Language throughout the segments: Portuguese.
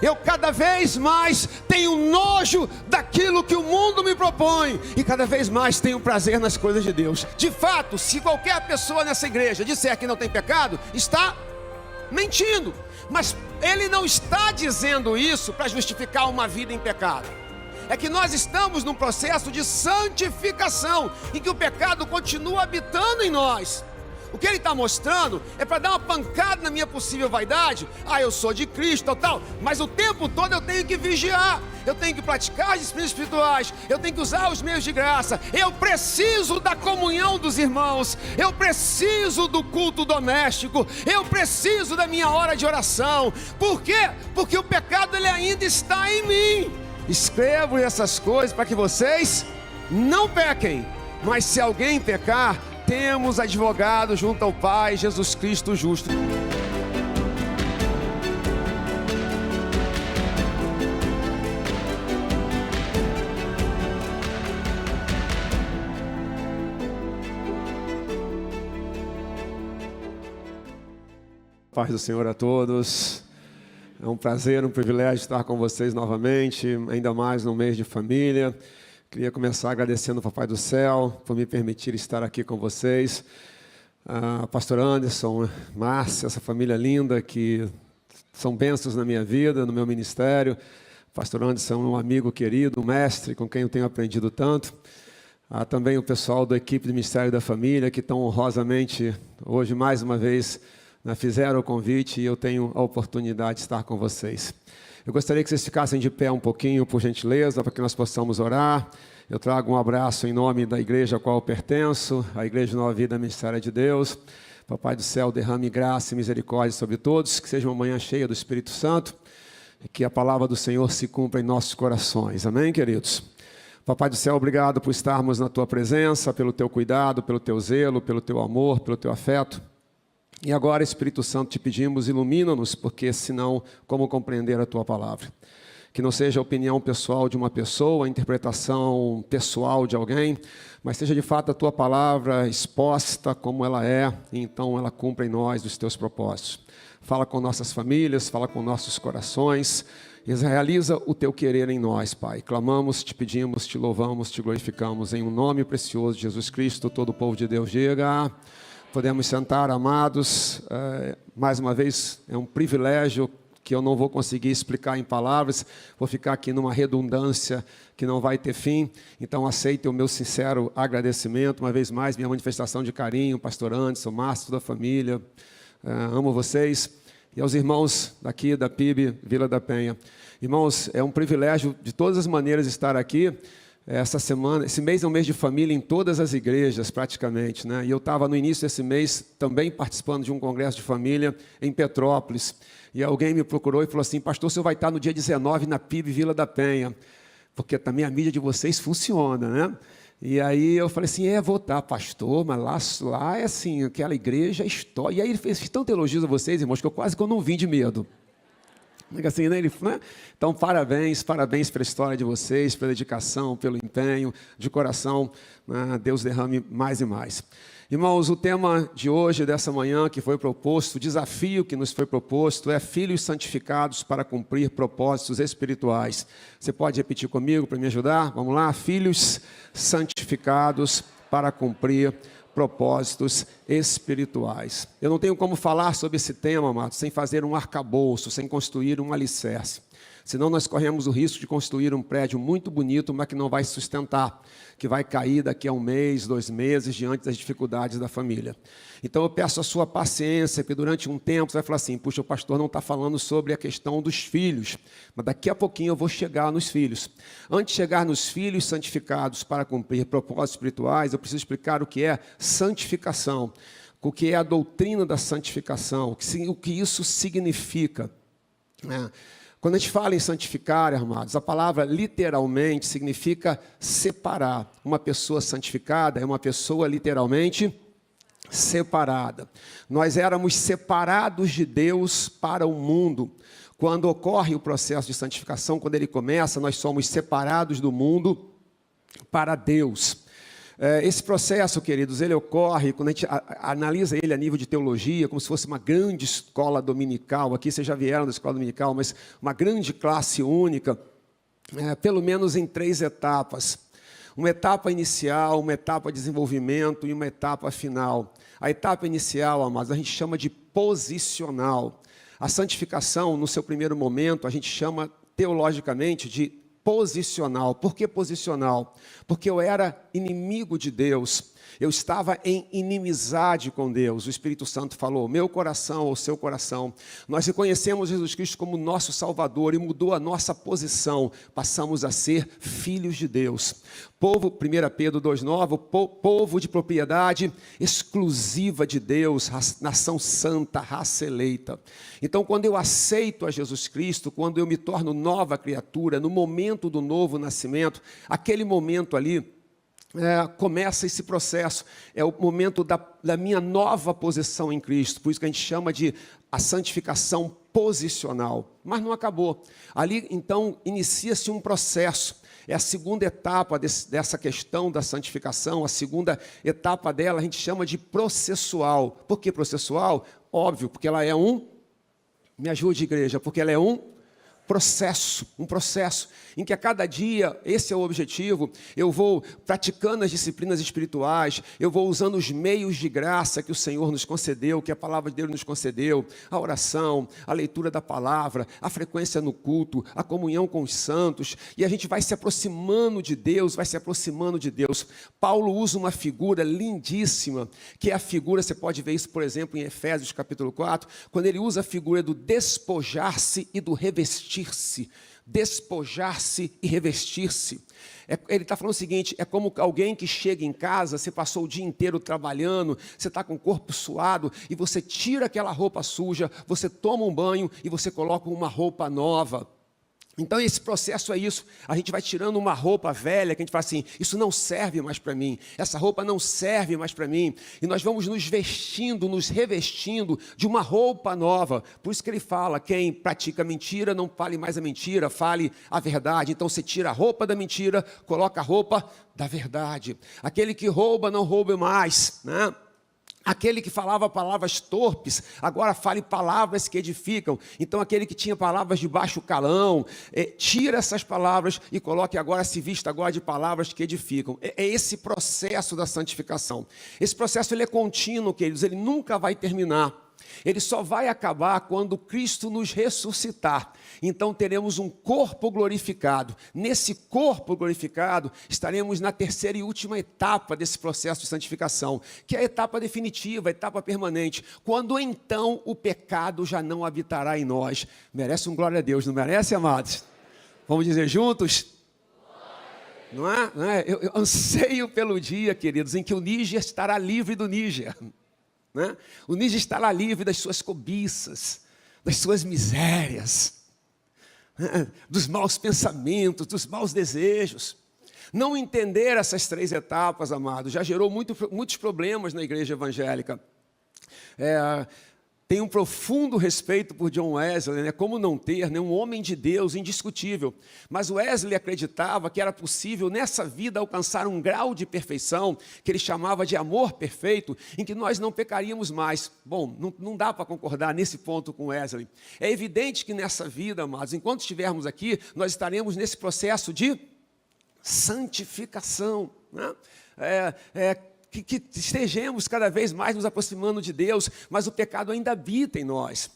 Eu cada vez mais tenho nojo daquilo que o mundo me propõe, e cada vez mais tenho prazer nas coisas de Deus. De fato, se qualquer pessoa nessa igreja disser que não tem pecado, está mentindo. Mas ele não está dizendo isso para justificar uma vida em pecado. É que nós estamos num processo de santificação, em que o pecado continua habitando em nós. O que ele está mostrando é para dar uma pancada na minha possível vaidade. Eu sou de Cristo, tal. Mas o tempo todo eu tenho que vigiar. Eu tenho que praticar as disciplinas espirituais. Eu tenho que usar os meios de graça. Eu preciso da comunhão dos irmãos. Eu preciso do culto doméstico. Eu preciso da minha hora de oração. Por quê? Porque o pecado ele ainda está em mim. Escrevo essas coisas para que vocês não pequem. Mas se alguém pecar, temos advogado junto ao Pai, Jesus Cristo justo. Paz do Senhor a todos. É um prazer, um privilégio estar com vocês novamente, ainda mais no mês de família. Queria começar agradecendo ao Papai do Céu por me permitir estar aqui com vocês. Pastor Anderson, Márcia, essa família linda que são bênçãos na minha vida, no meu ministério. Pastor Anderson é um amigo querido, um mestre com quem eu tenho aprendido tanto. Também o pessoal da equipe do Ministério da Família, que tão honrosamente, hoje mais uma vez, fizeram o convite e eu tenho a oportunidade de estar com vocês. Eu gostaria que vocês ficassem de pé um pouquinho, por gentileza, para que nós possamos orar. Eu trago um abraço em nome da igreja a qual eu pertenço, a Igreja Nova Vida Ministério de Deus. Papai do Céu, derrame graça e misericórdia sobre todos, que seja uma manhã cheia do Espírito Santo, e que a palavra do Senhor se cumpra em nossos corações. Amém, queridos? Papai do Céu, obrigado por estarmos na Tua presença, pelo Teu cuidado, pelo Teu zelo, pelo Teu amor, pelo Teu afeto. E agora, Espírito Santo, te pedimos, ilumina-nos, porque senão, como compreender a Tua palavra? Que não seja a opinião pessoal de uma pessoa, a interpretação pessoal de alguém, mas seja de fato a Tua palavra exposta como ela é, e então ela cumpra em nós os Teus propósitos. Fala com nossas famílias, fala com nossos corações, e realiza o Teu querer em nós, Pai. Clamamos, te pedimos, te louvamos, te glorificamos, em um nome precioso de Jesus Cristo. Todo o povo de Deus diga... Podemos sentar, amados. Mais uma vez, é um privilégio que eu não vou conseguir explicar em palavras. Vou ficar aqui numa redundância que não vai ter fim. Então, aceitem o meu sincero agradecimento. Uma vez mais, minha manifestação de carinho, pastor Anderson, Márcio, toda a família. Amo vocês. E aos irmãos daqui da PIB, Vila da Penha. Irmãos, é um privilégio de todas as maneiras estar aqui. Essa semana, esse mês é um mês de família em todas as igrejas, praticamente, né? E eu estava no início desse mês também participando de um congresso de família em Petrópolis. E alguém me procurou e falou assim: pastor, o senhor vai estar no dia 19 na PIB Vila da Penha, porque também a mídia de vocês funciona, né? E aí eu falei assim: vou estar, pastor, mas lá é assim, aquela igreja é história. E aí ele fez tanto elogios a vocês, irmãos, que eu não vim de medo. Assim, né? Então, parabéns pela história de vocês, pela dedicação, pelo empenho, de coração, né? Deus derrame mais e mais. Irmãos, o tema de hoje, dessa manhã, que foi proposto, o desafio que nos foi proposto é filhos santificados para cumprir propósitos espirituais. Você pode repetir comigo para me ajudar? Vamos lá? Filhos santificados para cumprir propósitos espirituais. Eu não tenho como falar sobre esse tema, amados, sem fazer um arcabouço, sem construir um alicerce. Senão nós corremos o risco de construir um prédio muito bonito, mas que não vai sustentar, que vai cair daqui a 1 mês, 2 meses, diante das dificuldades da família. Então eu peço a sua paciência, porque durante um tempo você vai falar assim: puxa, o pastor não está falando sobre a questão dos filhos, mas daqui a pouquinho eu vou chegar nos filhos. Antes de chegar nos filhos santificados para cumprir propósitos espirituais, eu preciso explicar o que é santificação, o que é a doutrina da santificação, o que isso significa, né? Quando a gente fala em santificar, amados, a palavra literalmente significa separar. Uma pessoa santificada é uma pessoa literalmente separada. Nós éramos separados de Deus para o mundo. Quando ocorre o processo de santificação, quando ele começa, nós somos separados do mundo para Deus. Esse processo, queridos, ele ocorre quando a gente analisa ele a nível de teologia, como se fosse uma grande escola dominical. Aqui vocês já vieram da escola dominical, mas uma grande classe única, pelo menos em 3 etapas. Uma etapa inicial, uma etapa de desenvolvimento e uma etapa final. A etapa inicial, amados, a gente chama de posicional. A santificação, no seu primeiro momento, a gente chama teologicamente de posicional. Por que posicional? Porque eu era inimigo de Deus. Eu estava em inimizade com Deus. O Espírito Santo falou, meu coração ou seu coração. Nós reconhecemos Jesus Cristo como nosso Salvador e mudou a nossa posição. Passamos a ser filhos de Deus. Povo, 1 Pedro 2,9, povo de propriedade exclusiva de Deus, nação santa, raça eleita. Então, quando eu aceito a Jesus Cristo, quando eu me torno nova criatura, no momento do novo nascimento, aquele momento ali, começa esse processo, é o momento da minha nova posição em Cristo, por isso que a gente chama de a santificação posicional, mas não acabou. Ali, então, inicia-se um processo, é a segunda etapa dessa questão da santificação, a segunda etapa dela a gente chama de processual. Por que processual? Óbvio, porque ela é me ajude, igreja, porque ela é um processo em que a cada dia, esse é o objetivo, eu vou praticando as disciplinas espirituais, eu vou usando os meios de graça que o Senhor nos concedeu, que a palavra de Deus nos concedeu, a oração, a leitura da palavra, a frequência no culto, a comunhão com os santos, e a gente vai se aproximando de Deus, Paulo usa uma figura lindíssima, que é a figura, você pode ver isso, por exemplo, em Efésios capítulo 4, quando ele usa a figura do despojar-se e do revestir-se. Despojar-se e revestir-se. Ele está falando o seguinte, é como alguém que chega em casa, você passou o dia inteiro trabalhando, você está com o corpo suado, e você tira aquela roupa suja, você toma um banho e você coloca uma roupa nova. Então esse processo é isso, a gente vai tirando uma roupa velha, que a gente fala assim, isso não serve mais para mim, essa roupa não serve mais para mim, e nós vamos nos vestindo, nos revestindo de uma roupa nova, por isso que ele fala, quem pratica mentira, não fale mais a mentira, fale a verdade, então você tira a roupa da mentira, coloca a roupa da verdade, aquele que rouba, não roube mais, né? Aquele que falava palavras torpes, agora fale palavras que edificam. Então, aquele que tinha palavras de baixo calão, tira essas palavras e coloque agora, se vista agora de palavras que edificam. É esse processo da santificação. Esse processo ele é contínuo, queridos, ele nunca vai terminar. Ele só vai acabar quando Cristo nos ressuscitar. Então teremos um corpo glorificado. Nesse corpo glorificado, estaremos na terceira e última etapa desse processo de santificação, que é a etapa definitiva, a etapa permanente. Quando então o pecado já não habitará em nós. Merece um glória a Deus, não merece, amados? Vamos dizer juntos? Não é? Eu anseio pelo dia, queridos, em que o Níger estará livre do Níger. Né? O Níger estará livre das suas cobiças, das suas misérias, né? Dos maus pensamentos, dos maus desejos. Não entender essas 3 etapas, amados, já gerou muitos problemas na igreja evangélica. Tem um profundo respeito por John Wesley, né? Como não ter, né? Um homem de Deus indiscutível. Mas Wesley acreditava que era possível nessa vida alcançar um grau de perfeição, que ele chamava de amor perfeito, em que nós não pecaríamos mais. Bom, não dá para concordar nesse ponto com Wesley. É evidente que nessa vida, amados, enquanto estivermos aqui, nós estaremos nesse processo de santificação, né? Que estejamos cada vez mais nos aproximando de Deus, mas o pecado ainda habita em nós.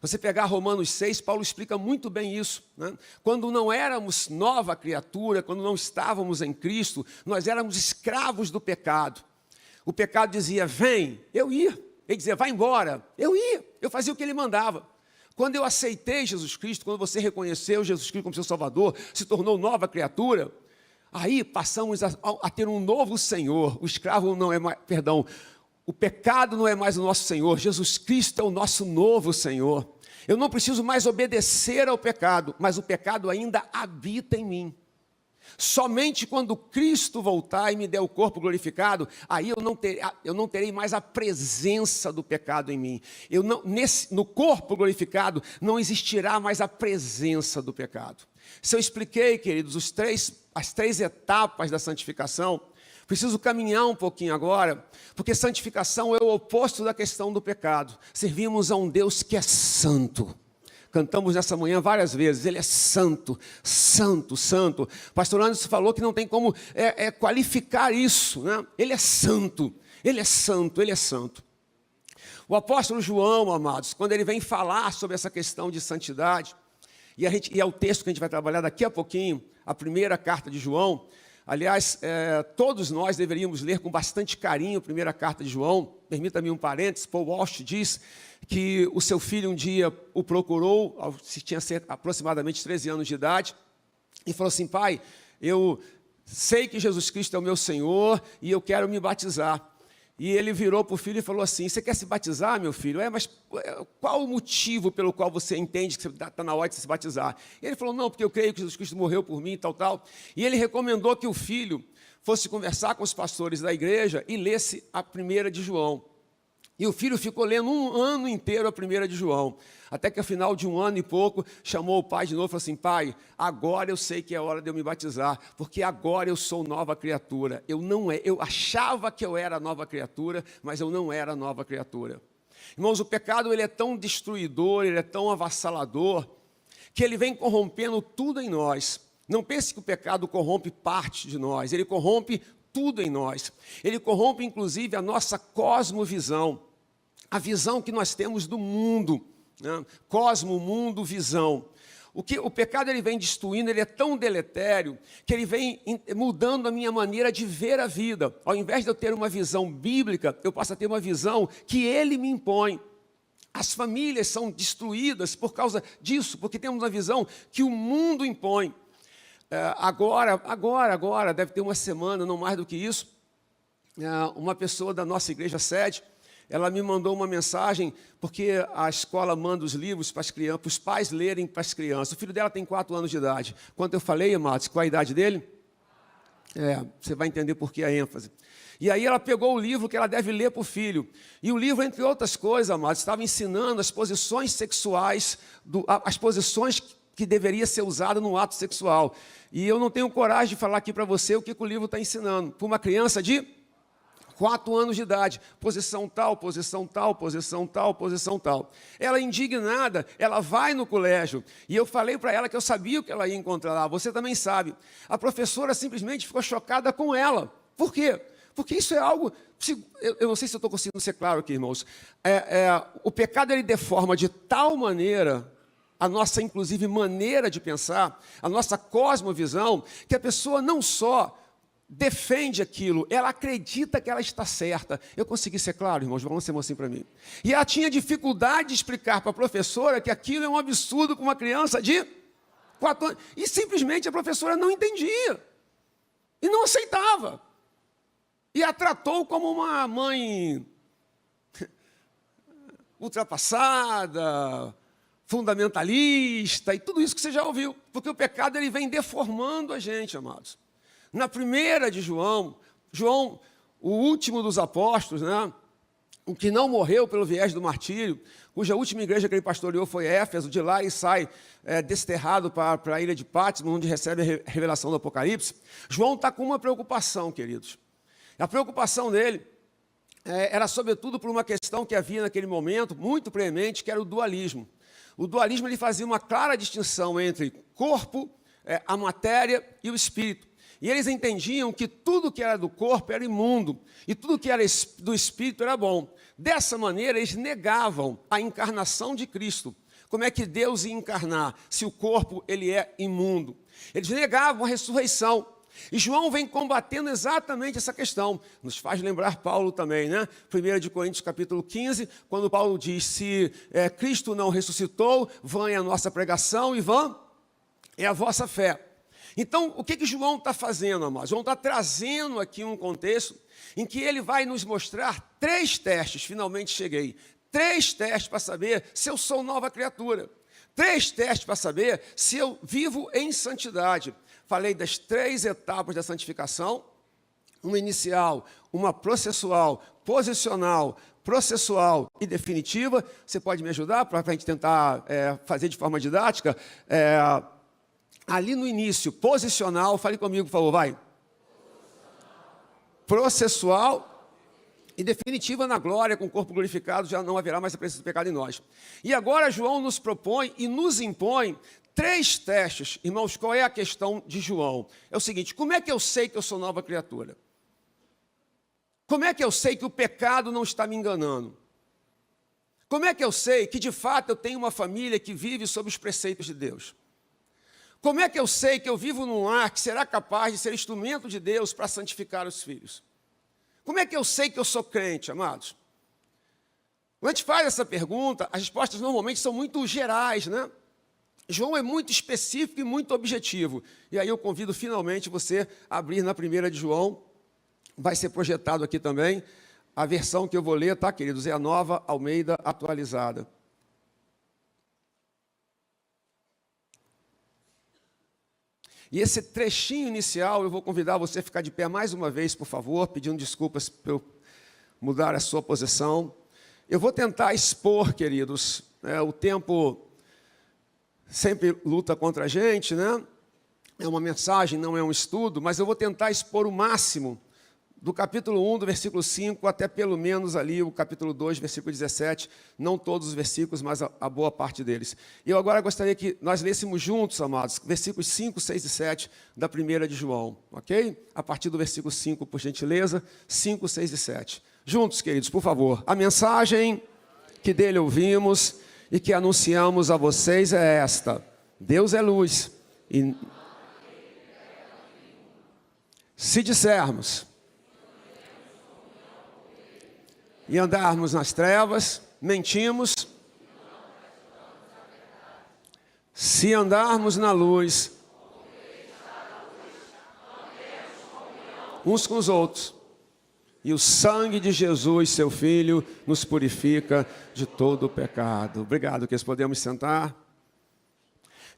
Você pegar Romanos 6, Paulo explica muito bem isso, né? Quando não éramos nova criatura, quando não estávamos em Cristo, nós éramos escravos do pecado. O pecado dizia, vem, eu ia. Ele dizia, vai embora, eu ia. Eu fazia o que ele mandava. Quando eu aceitei Jesus Cristo, quando você reconheceu Jesus Cristo como seu Salvador, se tornou nova criatura, aí passamos a ter um novo Senhor. O escravo não é mais, o pecado não é mais o nosso Senhor. Jesus Cristo é o nosso novo Senhor. Eu não preciso mais obedecer ao pecado, mas o pecado ainda habita em mim. Somente quando Cristo voltar e me der o corpo glorificado, aí eu não terei mais a presença do pecado em mim. No corpo glorificado não existirá mais a presença do pecado. Se eu expliquei, queridos, as três etapas da santificação, Preciso caminhar um pouquinho agora, porque santificação é o oposto da questão do pecado. Servimos a um Deus que é santo. Cantamos nessa manhã várias vezes, Ele é santo, santo, santo. Pastor Anderson falou que não tem como qualificar isso, né? Ele é santo, Ele é santo, Ele é santo. O apóstolo João, amados, quando ele vem falar sobre essa questão de santidade, e é o texto que a gente vai trabalhar daqui a pouquinho, a primeira carta de João. Aliás, todos nós deveríamos ler com bastante carinho a primeira carta de João. Permita-me um parênteses, Paul Walsh diz que o seu filho um dia o procurou, tinha aproximadamente 13 anos de idade, e falou assim: pai, eu sei que Jesus Cristo é o meu Senhor e eu quero me batizar. E ele virou para o filho e falou assim: você quer se batizar, meu filho? Mas qual o motivo pelo qual você entende que está na hora de se batizar? E ele falou: não, porque eu creio que Jesus Cristo morreu por mim e tal, tal. E ele recomendou que o filho fosse conversar com os pastores da igreja e lesse a primeira de João. E o filho ficou lendo um ano inteiro a primeira de João. Até que, ao final de um ano e pouco, chamou o pai de novo e falou assim: pai, agora eu sei que é hora de eu me batizar, porque agora eu sou nova criatura. Eu achava que eu era nova criatura, mas eu não era nova criatura. Irmãos, o pecado ele é tão destruidor, ele é tão avassalador, que ele vem corrompendo tudo em nós. Não pense que o pecado corrompe parte de nós, ele corrompe tudo em nós. Ele corrompe, inclusive, a nossa cosmovisão, a visão que nós temos do mundo, né? Cosmo, mundo, visão. O pecado ele vem destruindo, ele é tão deletério, que ele vem mudando a minha maneira de ver a vida. Ao invés de eu ter uma visão bíblica, eu passo a ter uma visão que ele me impõe. As famílias são destruídas por causa disso, porque temos uma visão que o mundo impõe. Agora, deve ter uma semana, não mais do que isso, uma pessoa da nossa igreja sede, ela me mandou uma mensagem, porque a escola manda os livros para as crianças, para os pais lerem para as crianças. O filho dela tem 4 anos de idade. Quando eu falei, amados, qual a idade dele? Você vai entender por que a ênfase. E aí ela pegou o livro que ela deve ler para o filho. E o livro, entre outras coisas, amados, estava ensinando as posições sexuais, as posições que deveria ser usada no ato sexual. E eu não tenho coragem de falar aqui para você o que o livro está ensinando. Para uma criança de 4 anos de idade, posição tal, posição tal, posição tal, posição tal. Ela indignada, ela vai no colégio, e eu falei para ela que eu sabia o que ela ia encontrar lá, você também sabe. A professora simplesmente ficou chocada com ela. Por quê? Porque isso é algo, eu não sei se eu estou conseguindo ser claro aqui, irmãos, o pecado ele deforma de tal maneira a nossa, inclusive, maneira de pensar, a nossa cosmovisão, que a pessoa não só defende aquilo, ela acredita que ela está certa. Eu consegui ser claro, irmãos? Vamos ser assim para mim. E ela tinha dificuldade de explicar para a professora que aquilo é um absurdo com uma criança de 4 anos. E simplesmente a professora não entendia. E não aceitava. E a tratou como uma mãe ultrapassada, fundamentalista, e tudo isso que você já ouviu. Porque o pecado ele vem deformando a gente, amados. Na primeira de João, o último dos apóstolos, né, o que não morreu pelo viés do martírio, cuja última igreja que ele pastoreou foi Éfeso, de lá ele sai desterrado para a ilha de Patmos, onde recebe a revelação do Apocalipse. João está com uma preocupação, queridos. A preocupação dele era sobretudo por uma questão que havia naquele momento, muito premente, que era o dualismo. O dualismo ele fazia uma clara distinção entre corpo, a matéria e o espírito. E eles entendiam que tudo que era do corpo era imundo, e tudo que era do espírito era bom. Dessa maneira, eles negavam a encarnação de Cristo. Como é que Deus ia encarnar se o corpo ele é imundo? Eles negavam a ressurreição. E João vem combatendo exatamente essa questão. Nos faz lembrar Paulo também, né? 1 Coríntios capítulo 15, quando Paulo diz, se Cristo não ressuscitou, vã é a nossa pregação e vã é a vossa fé. Então, o que João está fazendo, amados? João está trazendo aqui um contexto em que ele vai nos mostrar 3 testes, finalmente cheguei, 3 testes para saber se eu sou nova criatura, 3 testes para saber se eu vivo em santidade. Falei das 3 etapas da santificação, uma inicial, uma processual, posicional, processual e definitiva. Você pode me ajudar para a gente tentar fazer de forma didática? Ali no início, posicional, fale comigo, por favor, vai. processual e definitiva na glória, com o corpo glorificado, já não haverá mais a presença do pecado em nós. E agora João nos propõe e nos impõe 3 testes. Irmãos, qual é a questão de João? É o seguinte: como é que eu sei que eu sou nova criatura? Como é que eu sei que o pecado não está me enganando? Como é que eu sei que de fato eu tenho uma família que vive sob os preceitos de Deus? Como é que eu sei que eu vivo num lar que será capaz de ser instrumento de Deus para santificar os filhos? Como é que eu sei que eu sou crente, amados? Quando a gente faz essa pergunta, as respostas normalmente são muito gerais, né? João é muito específico e muito objetivo. E aí eu convido finalmente você a abrir na 1 de João. Vai ser projetado aqui também. A versão que eu vou ler, tá, queridos? É a Nova Almeida atualizada. E esse trechinho inicial, eu vou convidar você a ficar de pé mais uma vez, por favor, pedindo desculpas por eu mudar a sua posição. Eu vou tentar expor, queridos, o tempo sempre luta contra a gente, né? É uma mensagem, não é um estudo, mas eu vou tentar expor o máximo do capítulo 1, do versículo 5, até pelo menos ali o capítulo 2, versículo 17, não todos os versículos, mas a boa parte deles. E eu agora gostaria que nós lêssemos juntos, amados, versículos 5, 6 e 7 da 1 de João, ok? A partir do versículo 5, por gentileza, 5, 6 e 7. Juntos, queridos, por favor. A mensagem que dele ouvimos e que anunciamos a vocês é esta: Deus é luz, e se dissermos e andarmos nas trevas, mentimos. Se andarmos na luz, uns com os outros, e o sangue de Jesus, seu Filho, nos purifica de todo o pecado. Obrigado, que podemos sentar.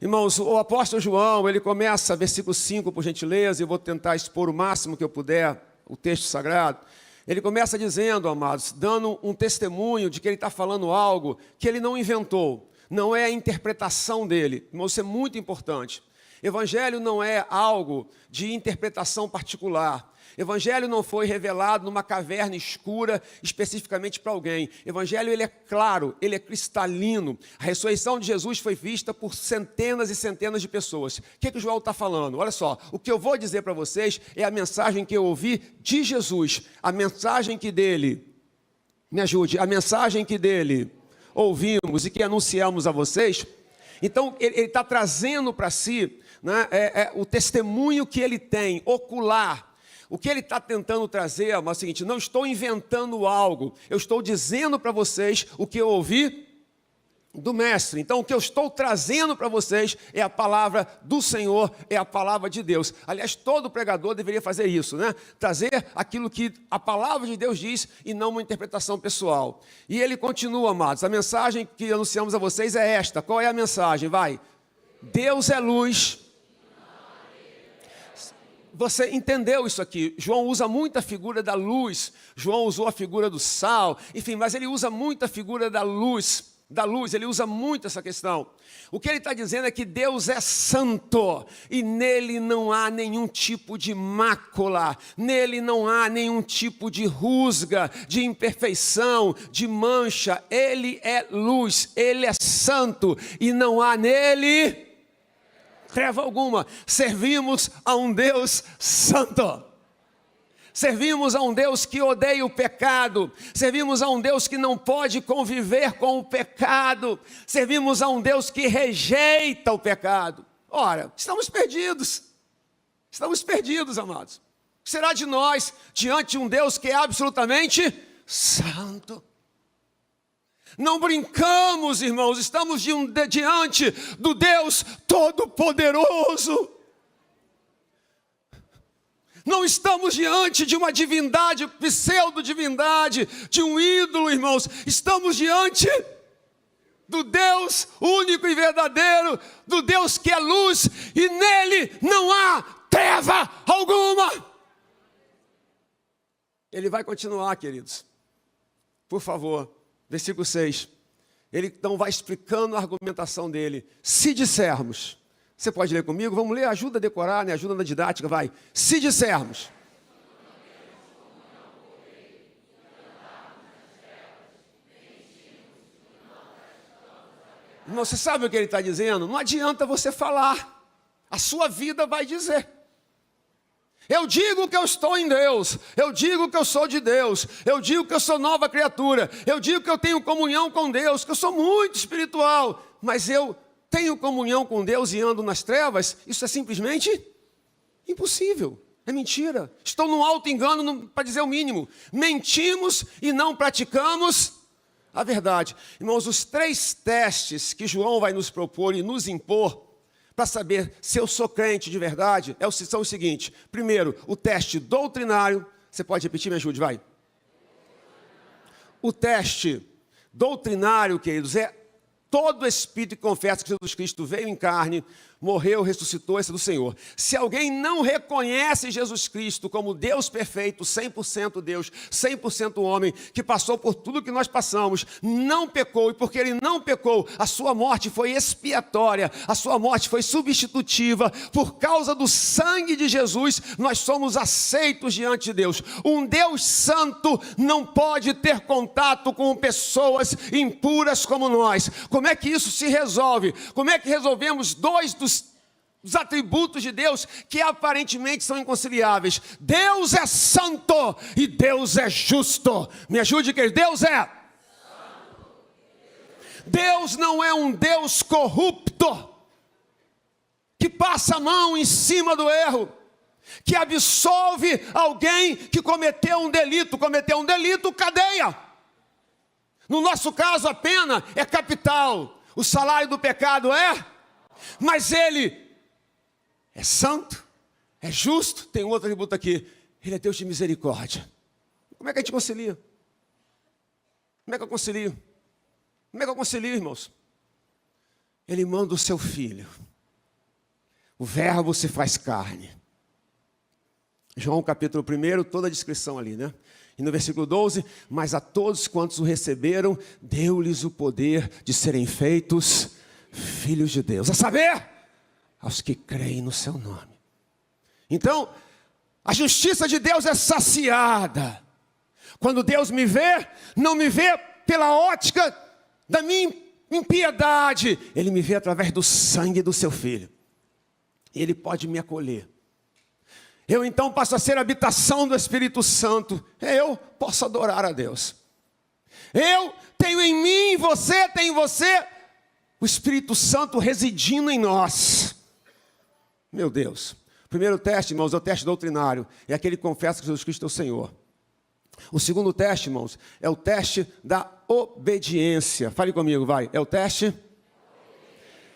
Irmãos, o apóstolo João, ele começa, versículo 5, por gentileza, e eu vou tentar expor o máximo que eu puder, o texto sagrado. Ele começa dizendo, amados, dando um testemunho de que ele está falando algo que ele não inventou. Não é a interpretação dele. Irmãos, isso é muito importante. Evangelho não é algo de interpretação particular. Evangelho não foi revelado numa caverna escura especificamente para alguém. Evangelho, ele é claro, ele é cristalino. A ressurreição de Jesus foi vista por centenas e centenas de pessoas. O que o João está falando? Olha só, o que eu vou dizer para vocês é a mensagem que eu ouvi de Jesus. A mensagem que dele, me ajude, a mensagem que dele ouvimos e que anunciamos a vocês. Então, ele está trazendo para si, né, o testemunho que ele tem, ocular. O que ele está tentando trazer é o seguinte: não estou inventando algo, eu estou dizendo para vocês o que eu ouvi do Mestre. Então, o que eu estou trazendo para vocês é a palavra do Senhor, é a palavra de Deus. Aliás, todo pregador deveria fazer isso, né? Trazer aquilo que a palavra de Deus diz e não uma interpretação pessoal. E ele continua, amados, a mensagem que anunciamos a vocês é esta. Qual é a mensagem? Vai. Deus é luz. Você entendeu isso aqui? João usa muito a figura da luz. João usou a figura do sal. Enfim, mas ele usa muito a figura da luz. Ele usa muito essa questão. O que ele está dizendo é que Deus é santo. E nele não há nenhum tipo de mácula. Nele não há nenhum tipo de rusga, de imperfeição, de mancha. Ele é luz. Ele é santo. E não há nele treva alguma. Servimos a um Deus santo. Servimos a um Deus que odeia o pecado. Servimos a um Deus que não pode conviver com o pecado. Servimos a um Deus que rejeita o pecado. Ora, estamos perdidos. Estamos perdidos, amados. O que será de nós diante de um Deus que é absolutamente santo? Não brincamos, irmãos, estamos diante do Deus Todo-Poderoso. Não estamos diante de uma divindade, pseudo-divindade, de um ídolo, irmãos. Estamos diante do Deus único e verdadeiro, do Deus que é luz, e nele não há treva alguma. Ele vai continuar, queridos. Por favor. Versículo 6, ele então vai explicando a argumentação dele. Se dissermos, você pode ler comigo? Vamos ler, ajuda a decorar, né? Ajuda na didática, vai. Se dissermos. Você sabe o que ele está dizendo? Não adianta você falar. A sua vida vai dizer. Eu digo que eu estou em Deus, eu digo que eu sou de Deus, eu digo que eu sou nova criatura, eu digo que eu tenho comunhão com Deus, que eu sou muito espiritual, mas eu tenho comunhão com Deus e ando nas trevas. Isso é simplesmente impossível, é mentira. Estou num alto engano, para dizer o mínimo. Mentimos e não praticamos a verdade. Irmãos, os 3 testes que João vai nos propor e nos impor, para saber se eu sou crente de verdade, são os seguintes. Primeiro, o teste doutrinário. Você pode repetir, me ajude, vai. O teste doutrinário, queridos, é todo espírito que confessa que Jesus Cristo veio em carne, morreu, ressuscitou, esse é do Senhor. Se alguém não reconhece Jesus Cristo como Deus perfeito, 100% Deus, 100% homem, que passou por tudo que nós passamos, não pecou, e porque ele não pecou, a sua morte foi expiatória, a sua morte foi substitutiva. Por causa do sangue de Jesus, nós somos aceitos diante de Deus. Um Deus santo não pode ter contato com pessoas impuras como nós. Como é que isso se resolve? Como é que resolvemos 2 dos atributos de Deus que aparentemente são inconciliáveis? Deus é santo e Deus é justo. Me ajude, querido. Deus é santo. Deus não é um Deus corrupto, que passa a mão em cima do erro, que absolve alguém que cometeu um delito. Cometeu um delito, cadeia. No nosso caso, a pena é capital. O salário do pecado é... Mas ele é santo, é justo. Tem um outro atributo aqui. Ele é Deus de misericórdia. Como é que a gente concilia? Como é que eu concilio? Como é que eu concilio, irmãos? Ele manda o seu filho. O verbo se faz carne. João capítulo 1, toda a descrição ali, né? E no versículo 12, mas a todos quantos o receberam, deu-lhes o poder de serem feitos filhos de Deus, a saber, aos que creem no seu nome. Então, a justiça de Deus é saciada. Quando Deus me vê, não me vê pela ótica da minha impiedade. Ele me vê através do sangue do seu filho. Ele pode me acolher. Eu então passo a ser a habitação do Espírito Santo. Eu posso adorar a Deus. Eu tenho em mim, você tem em você, o Espírito Santo residindo em nós. Meu Deus. O primeiro teste, irmãos, é o teste doutrinário. É aquele que confessa que Jesus Cristo é o Senhor. O segundo teste, irmãos, é o teste da obediência. Fale comigo, vai. É o teste?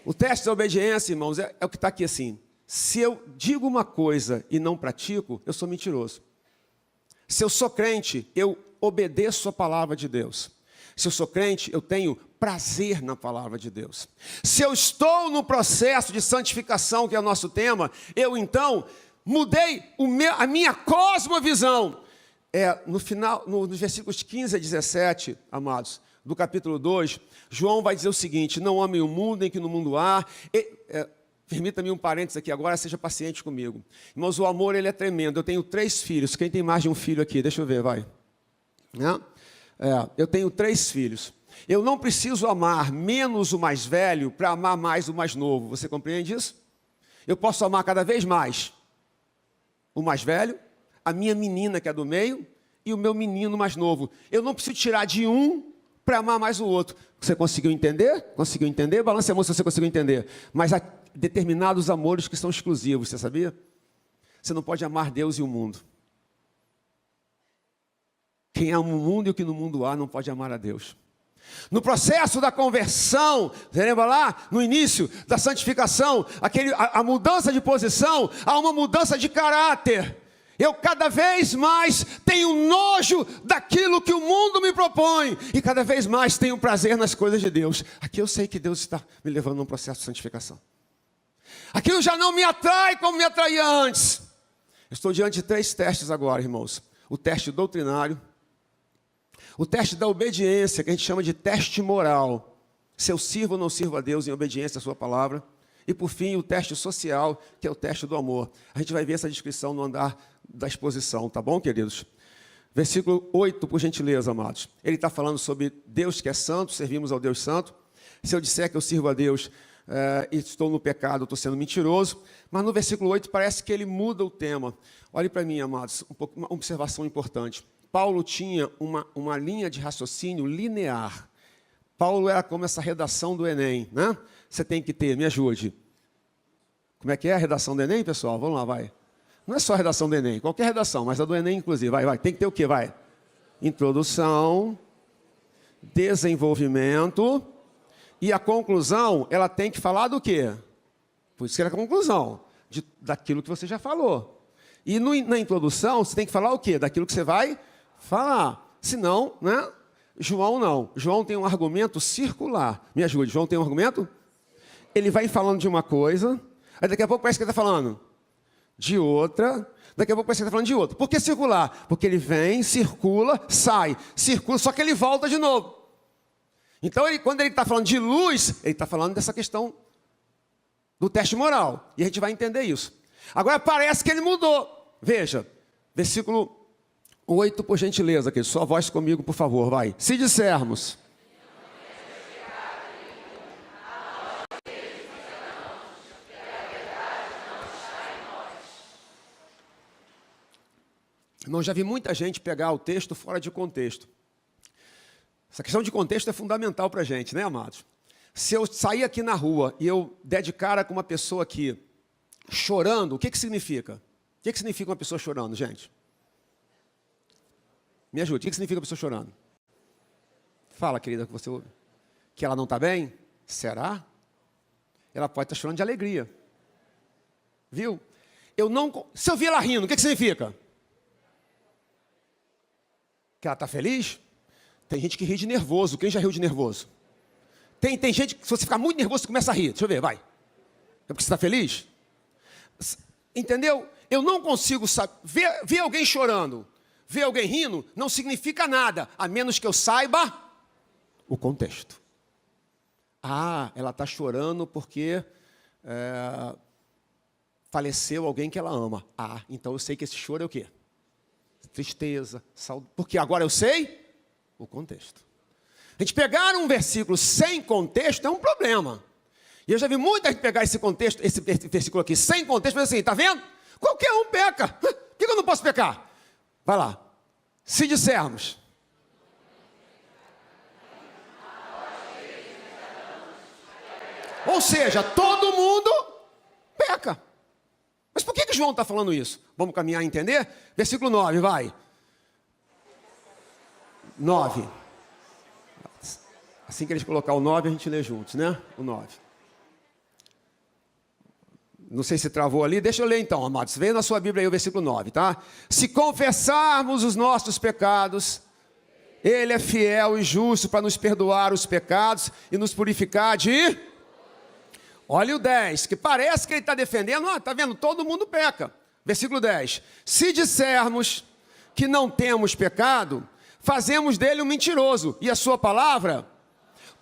O teste da obediência, irmãos, é o que está aqui assim. Se eu digo uma coisa e não pratico, eu sou mentiroso. Se eu sou crente, eu obedeço a palavra de Deus. Se eu sou crente, eu tenho prazer na palavra de Deus. Se eu estou no processo de santificação, que é o nosso tema, eu então mudei a minha cosmovisão. No final, nos versículos 15 a 17, amados, do capítulo 2, João vai dizer o seguinte: não amem o mundo, nem que no mundo há. Permita-me um parênteses aqui agora, seja paciente comigo. Irmãos, o amor, ele é tremendo. Eu tenho 3 filhos. Quem tem mais de um filho aqui? Deixa eu ver, vai. Eu tenho 3 filhos. Eu não preciso amar menos o mais velho para amar mais o mais novo. Você compreende isso? Eu posso amar cada vez mais o mais velho, a minha menina que é do meio e o meu menino mais novo. Eu não preciso tirar de um para amar mais o outro. Você conseguiu entender? Conseguiu entender? Balance a mão se você conseguiu entender. Mas há determinados amores que são exclusivos, você sabia? Você não pode amar Deus e o mundo. Quem ama o mundo e o que no mundo há não pode amar a Deus. No processo da conversão, você lembra lá? No início da santificação, a mudança de posição, há uma mudança de caráter. Eu cada vez mais tenho nojo daquilo que o mundo me propõe. E cada vez mais tenho prazer nas coisas de Deus. Aqui eu sei que Deus está me levando num processo de santificação. Aquilo já não me atrai como me atraía antes. Eu estou diante de 3 testes agora, irmãos. O teste doutrinário. O teste da obediência, que a gente chama de teste moral. Se eu sirvo ou não sirvo a Deus em obediência à sua palavra. E por fim, o teste social, que é o teste do amor. A gente vai ver essa descrição no andar da exposição, tá bom, queridos? Versículo 8, por gentileza, amados. Ele está falando sobre Deus que é santo, servimos ao Deus santo. Se eu disser que eu sirvo a Deus e estou no pecado, eu estou sendo mentiroso. Mas no versículo 8 parece que ele muda o tema. Olhe para mim, amados, uma observação importante. Paulo tinha uma linha de raciocínio linear. Paulo era como essa redação do Enem, né? Você tem que ter, me ajude. Como é que é a redação do Enem, pessoal? Vamos lá, vai. Não é só a redação do Enem, qualquer redação, mas a do Enem, inclusive. Vai. Tem que ter o quê? Vai. Introdução, desenvolvimento, e a conclusão, ela tem que falar do quê? Por isso que é a conclusão, daquilo que você já falou. E na introdução, você tem que falar o quê? Daquilo que você vai falar. Senão, né? João não. João tem um argumento circular. Me ajude, João tem um argumento? Ele vai falando de uma coisa, aí daqui a pouco parece que ele está falando de outra, daqui a pouco parece que ele está falando de outra. Por que circular? Porque ele vem, circula, sai, circula, só que ele volta de novo. Então, quando ele está falando de luz, ele está falando dessa questão do teste moral. E a gente vai entender isso. Agora parece que ele mudou. Veja, versículo 8, por gentileza, aqui. Sua voz comigo, por favor, vai. Se dissermos... Irmão, já vi muita gente pegar o texto fora de contexto. Essa questão de contexto é fundamental para a gente, né, amados? Se eu sair aqui na rua e eu der de cara com uma pessoa aqui chorando, o que significa? O que significa uma pessoa chorando, gente? Me ajude, o que significa uma pessoa chorando? Fala, querida, que você ouve. Que ela não está bem? Será? Ela pode estar chorando de alegria. Viu? Se eu vi ela rindo, o que significa? Que ela está feliz? Tem gente que ri de nervoso. Quem já riu de nervoso? Tem gente que, se você ficar muito nervoso, você começa a rir. Deixa eu ver, vai. É porque você está feliz? Entendeu? Eu não consigo saber. Ver alguém chorando, ver alguém rindo, não significa nada, a menos que eu saiba o contexto. Ah, ela está chorando porque faleceu alguém que ela ama. Ah, então eu sei que esse choro é o quê? Tristeza, saudade. Porque agora eu sei o contexto. A gente pegar um versículo sem contexto é um problema. E eu já vi muita gente pegar esse contexto, esse versículo aqui sem contexto, mas assim, tá vendo? Qualquer um peca. Por que eu não posso pecar? Vai lá. Se dissermos. Ou seja, todo mundo peca. Mas por que João está falando isso? Vamos caminhar e entender? Versículo 9, vai. 9. Assim que eles colocar o 9, a gente lê juntos, né? O 9. Não sei se travou ali. Deixa eu ler então, amados. Veja na sua Bíblia aí o versículo 9, tá? Se confessarmos os nossos pecados, Ele é fiel e justo para nos perdoar os pecados e nos purificar de... Olha o 10, que parece que ele está defendendo, está vendo, todo mundo peca. Versículo 10, se dissermos que não temos pecado, fazemos dele um mentiroso, e a sua palavra,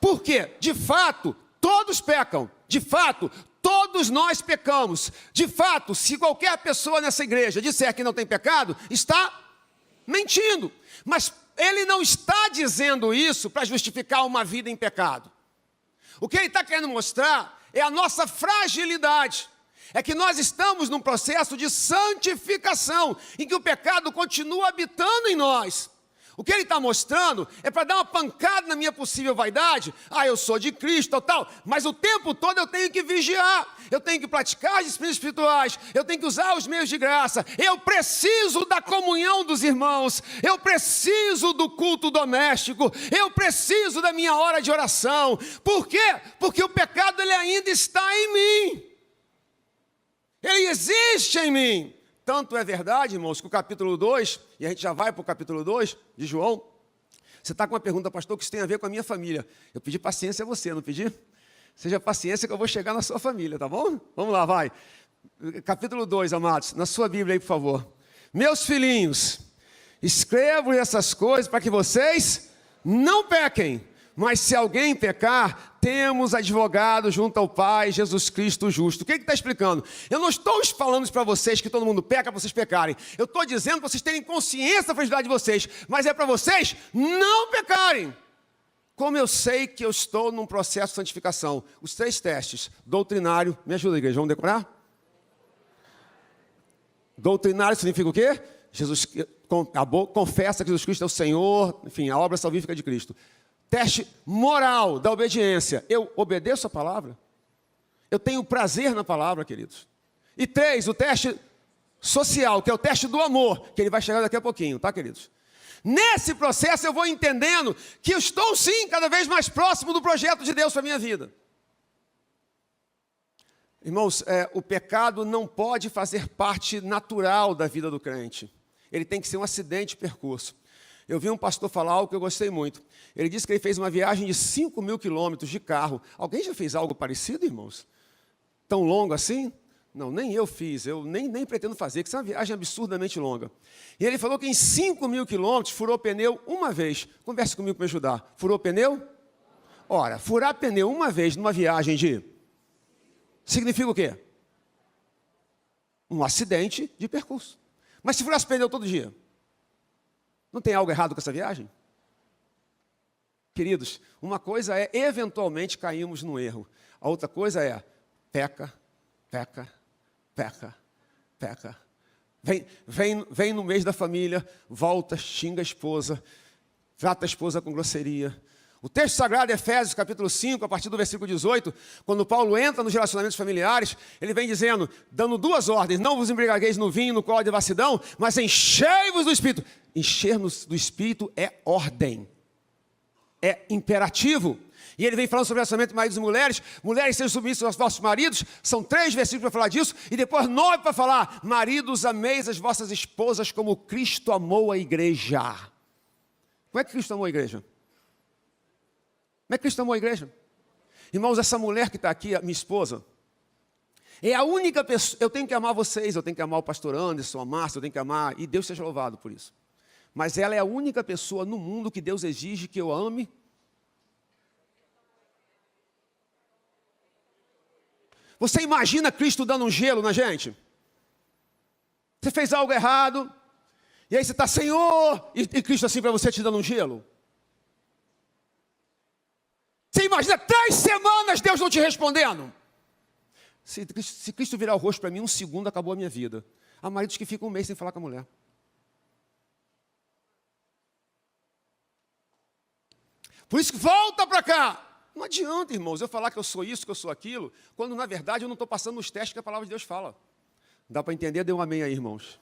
por quê? De fato, todos pecam, de fato, todos nós pecamos, de fato, se qualquer pessoa nessa igreja disser que não tem pecado, está mentindo, mas ele não está dizendo isso para justificar uma vida em pecado. O que ele está querendo mostrar é a nossa fragilidade. É que nós estamos num processo de santificação, em que o pecado continua habitando em nós. O que ele está mostrando é para dar uma pancada na minha possível vaidade. Ah, eu sou de Cristo, tal. Mas o tempo todo eu tenho que vigiar. Eu tenho que praticar as disciplinas espirituais. Eu tenho que usar os meios de graça. Eu preciso da comunhão dos irmãos. Eu preciso do culto doméstico. Eu preciso da minha hora de oração. Por quê? Porque o pecado ele ainda está em mim. Ele existe em mim. Tanto é verdade, irmãos, que o capítulo 2, e a gente já vai para o capítulo 2 de João, você está com uma pergunta, pastor, que isso tem a ver com a minha família. Eu pedi paciência a você, não pedi? Seja paciência que eu vou chegar na sua família, tá bom? Vamos lá, vai. Capítulo 2, amados, na sua Bíblia aí, por favor. Meus filhinhos, escrevo essas coisas para que vocês não pequem. Mas se alguém pecar, temos advogado junto ao Pai, Jesus Cristo justo. O que ele está explicando? Eu não estou falando para vocês que todo mundo peca para vocês pecarem. Eu estou dizendo para vocês terem consciência da fragilidade de vocês. Mas é para vocês não pecarem. como eu sei que eu estou num processo de santificação? Os 3 testes. Doutrinário, me ajuda, igreja, vamos decorar? Doutrinário significa o quê? Confessa que Jesus Cristo é o Senhor, enfim, a obra salvífica de Cristo. Teste moral da obediência. Eu obedeço a palavra? Eu tenho prazer na palavra, queridos. E 3, o teste social, que é o teste do amor, que ele vai chegar daqui a pouquinho, tá, queridos? Nesse processo eu vou entendendo que eu estou sim cada vez mais próximo do projeto de Deus para a minha vida. Irmãos, o pecado não pode fazer parte natural da vida do crente. Ele tem que ser um acidente de percurso. Eu vi um pastor falar algo que eu gostei muito. Ele disse que ele fez uma viagem de 5.000 quilômetros de carro. Alguém já fez algo parecido, irmãos? Tão longo assim? Não, nem eu fiz, eu nem pretendo fazer, que isso é uma viagem absurdamente longa. E ele falou que em 5.000 quilômetros furou pneu uma vez. Converse comigo para me ajudar. Furou pneu? Ora, furar pneu uma vez numa viagem significa o quê? Um acidente de percurso. Mas se furasse pneu todo dia, não tem algo errado com essa viagem? Queridos, uma coisa é eventualmente caímos no erro. A outra coisa é peca. Vem no mês da família, volta, xinga a esposa, trata a esposa com grosseria. O texto sagrado, Efésios, capítulo 5, a partir do versículo 18, quando Paulo entra nos relacionamentos familiares, ele vem dizendo, dando 2 ordens, não vos embriagueis no vinho, no qual há devassidão, mas enchei-vos do Espírito. Encher-nos do Espírito é ordem, é imperativo. E ele vem falando sobre relacionamento de maridos e mulheres. Mulheres sejam submissas aos vossos maridos. São 3 versículos para falar disso. E depois 9 para falar. Maridos, ameis as vossas esposas como Cristo amou a igreja. Como é que Cristo amou a igreja? Como é que Cristo amou a igreja? Irmãos, essa mulher que está aqui, a minha esposa, é a única pessoa... Eu tenho que amar vocês, eu tenho que amar o pastor Anderson, a Márcia, eu tenho que amar... E Deus seja louvado por isso. Mas ela é a única pessoa no mundo que Deus exige que eu ame. Você imagina Cristo dando um gelo na gente? Você fez algo errado, e aí você está, Senhor, e Cristo assim para você te dando um gelo? Você imagina 3 semanas Deus não te respondendo? Se Cristo virar o rosto para mim, 1 segundo acabou a minha vida. Há maridos que ficam 1 mês sem falar com a mulher. Por isso que volta para cá. Não adianta, irmãos, eu falar que eu sou isso, que eu sou aquilo, quando na verdade eu não estou passando nos testes que a palavra de Deus fala. Dá para entender? Dê um amém aí, irmãos.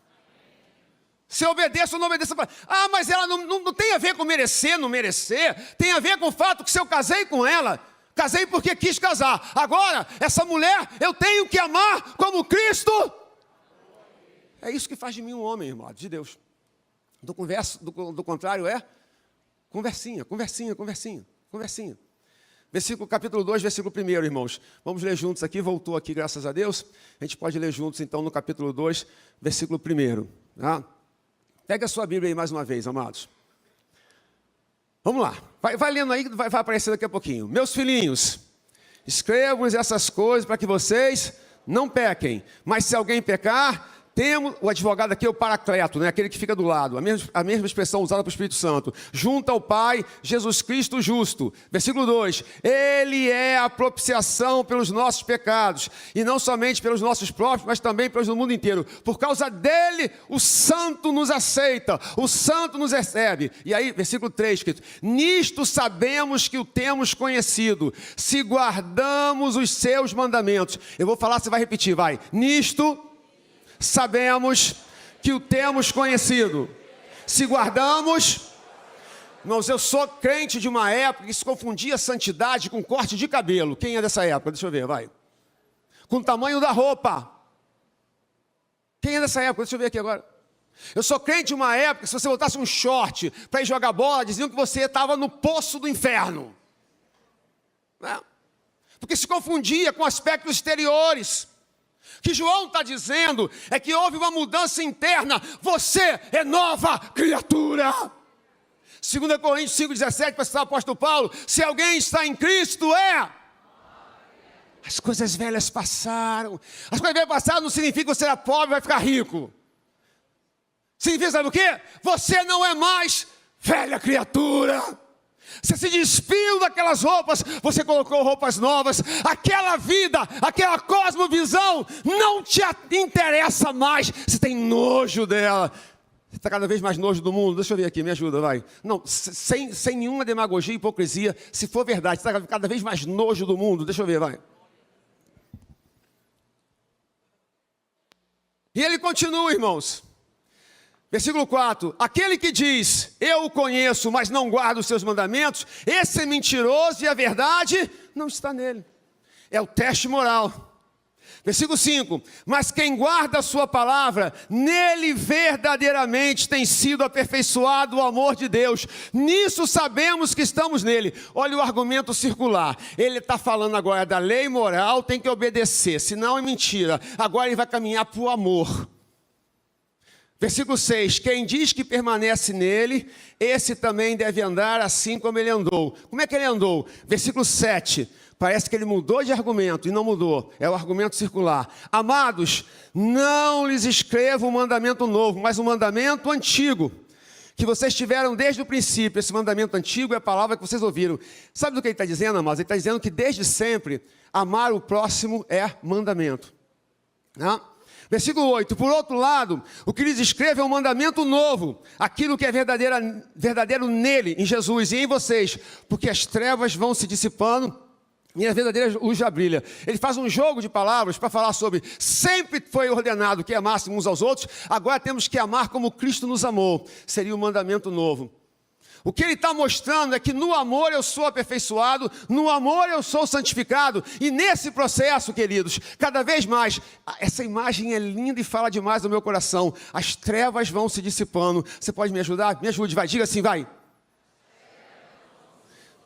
Se eu obedeço ou não obedeço. Ah, mas ela não tem a ver com merecer, não merecer. Tem a ver com o fato que se eu casei com ela, casei porque quis casar. Agora, essa mulher, eu tenho que amar como Cristo. É isso que faz de mim um homem, irmão, de Deus. Do contrário é conversinha. Capítulo 2, versículo 1, irmãos. Vamos ler juntos aqui, voltou aqui, graças a Deus. A gente pode ler juntos, então, no capítulo 2, versículo 1. Tá? Pega a sua Bíblia aí mais uma vez, amados. Vamos lá. Vai lendo aí, vai aparecer daqui a pouquinho. Meus filhinhos, escrevo-vos essas coisas para que vocês não pequem. Mas se alguém pecar... Temos, o advogado aqui é o paracleto, né? Aquele que fica do lado, a mesma expressão usada para o Espírito Santo. Junto ao Pai, Jesus Cristo justo. Versículo 2. Ele é a propiciação pelos nossos pecados, e não somente pelos nossos próprios, mas também pelos do mundo inteiro. Por causa dele, o santo nos aceita, o santo nos recebe. E aí, versículo 3, escrito, nisto sabemos que o temos conhecido, se guardamos os seus mandamentos. Eu vou falar, você vai repetir, vai. Nisto sabemos que o temos conhecido, se guardamos. Irmãos, eu sou crente de uma época que se confundia santidade com corte de cabelo. Quem é dessa época? Deixa eu ver, vai. Com o tamanho da roupa. Quem é dessa época? Deixa eu ver aqui agora. Eu sou crente de uma época que se você botasse um short para ir jogar bola, diziam que você estava no poço do inferno. Né? Porque se confundia com aspectos exteriores. O que João está dizendo é que houve uma mudança interna. Você é nova criatura. 2 Coríntios 5,17, para citar o apóstolo Paulo, se alguém está em Cristo as coisas velhas passaram. As coisas velhas passaram não significa que você era pobre e vai ficar rico. Significa, sabe o quê? Você não é mais velha criatura. Você se despiu daquelas roupas, você colocou roupas novas. Aquela vida, aquela cosmovisão não te interessa mais. Você tem nojo dela. Você está cada vez mais nojo do mundo. Deixa eu ver aqui, me ajuda, vai. Não, sem nenhuma demagogia e hipocrisia. Se for verdade, você está cada vez mais nojo do mundo. Deixa eu ver, vai. E ele continua, irmãos. Versículo 4, aquele que diz, eu o conheço, mas não guardo os seus mandamentos, esse é mentiroso e a verdade não está nele. É o teste moral. Versículo 5, mas quem guarda a sua palavra, nele verdadeiramente tem sido aperfeiçoado o amor de Deus. Nisso sabemos que estamos nele. Olha o argumento circular. Ele está falando agora da lei moral, tem que obedecer, senão é mentira. Agora ele vai caminhar para o amor. Versículo 6, quem diz que permanece nele, esse também deve andar assim como ele andou. Como é que ele andou? Versículo 7, parece que ele mudou de argumento e não mudou, é o argumento circular. Amados, não lhes escrevo um mandamento novo, mas um mandamento antigo, que vocês tiveram desde o princípio. Esse mandamento antigo é a palavra que vocês ouviram. Sabe do que ele está dizendo, amados? Ele está dizendo que desde sempre, amar o próximo é mandamento. Não? Versículo 8, por outro lado, o que lhes escreve é um mandamento novo, aquilo que é verdadeiro nele, em Jesus e em vocês, porque as trevas vão se dissipando e a verdadeira luz já brilha. Ele faz um jogo de palavras para falar sobre, sempre foi ordenado que amássemos uns aos outros, agora temos que amar como Cristo nos amou, seria um mandamento novo. O que ele está mostrando é que no amor eu sou aperfeiçoado, no amor eu sou santificado. E nesse processo, queridos, cada vez mais, essa imagem é linda e fala demais no meu coração. As trevas vão se dissipando. Você pode me ajudar? Me ajude, vai, diga assim, vai.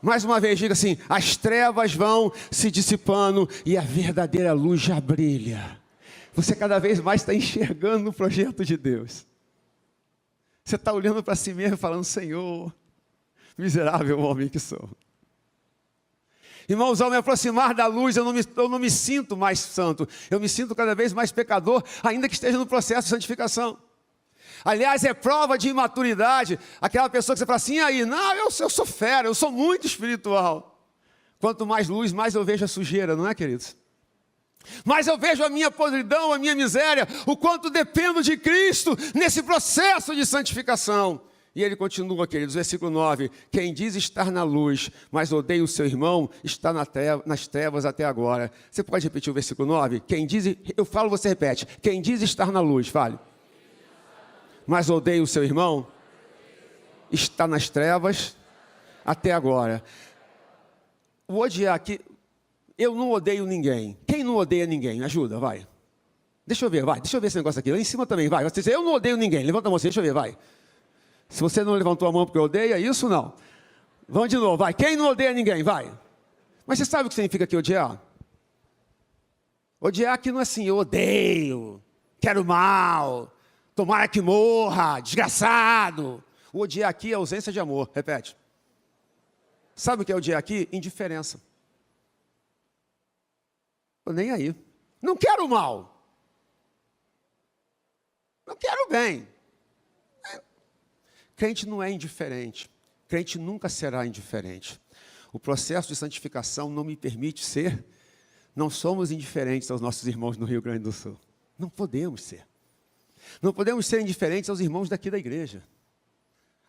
Mais uma vez, diga assim, as trevas vão se dissipando e a verdadeira luz já brilha. Você cada vez mais está enxergando o projeto de Deus. Você está olhando para si mesmo e falando, Senhor, miserável homem que sou. Irmãos, ao me aproximar da luz, eu não me sinto mais santo. Eu me sinto cada vez mais pecador, ainda que esteja no processo de santificação. Aliás, é prova de imaturidade. Aquela pessoa que você fala assim, aí, não, eu sou fera, eu sou muito espiritual. Quanto mais luz, mais eu vejo a sujeira, não é, queridos? Mas eu vejo a minha podridão, a minha miséria, o quanto dependo de Cristo nesse processo de santificação. E ele continua, queridos, versículo 9, quem diz estar na luz, mas odeia o seu irmão, está nas trevas até agora. Você pode repetir o versículo 9? Quem diz, eu falo, você repete, quem diz estar na luz, fale. Mas odeia o seu irmão, está nas trevas até agora. O odiar aqui, eu não odeio ninguém. Quem não odeia ninguém? Me ajuda, vai. Deixa eu ver, vai. Deixa eu ver esse negócio aqui. Lá em cima também, vai. Você diz, eu não odeio ninguém. Levanta a mão, deixa eu ver, vai. Se você não levantou a mão porque odeia, isso não. Vamos de novo, vai. Quem não odeia ninguém? Vai. Mas você sabe o que significa aqui odiar? Odiar aqui não é assim, eu odeio, quero mal, tomara que morra, desgraçado. O odiar aqui é ausência de amor. Repete. Sabe o que é odiar aqui? Indiferença. Tô nem aí. Não quero mal. Não quero bem. Crente não é indiferente. Crente nunca será indiferente. O processo de santificação não me permite ser. Não somos indiferentes aos nossos irmãos no Rio Grande do Sul. Não podemos ser. Não podemos ser indiferentes aos irmãos daqui da igreja.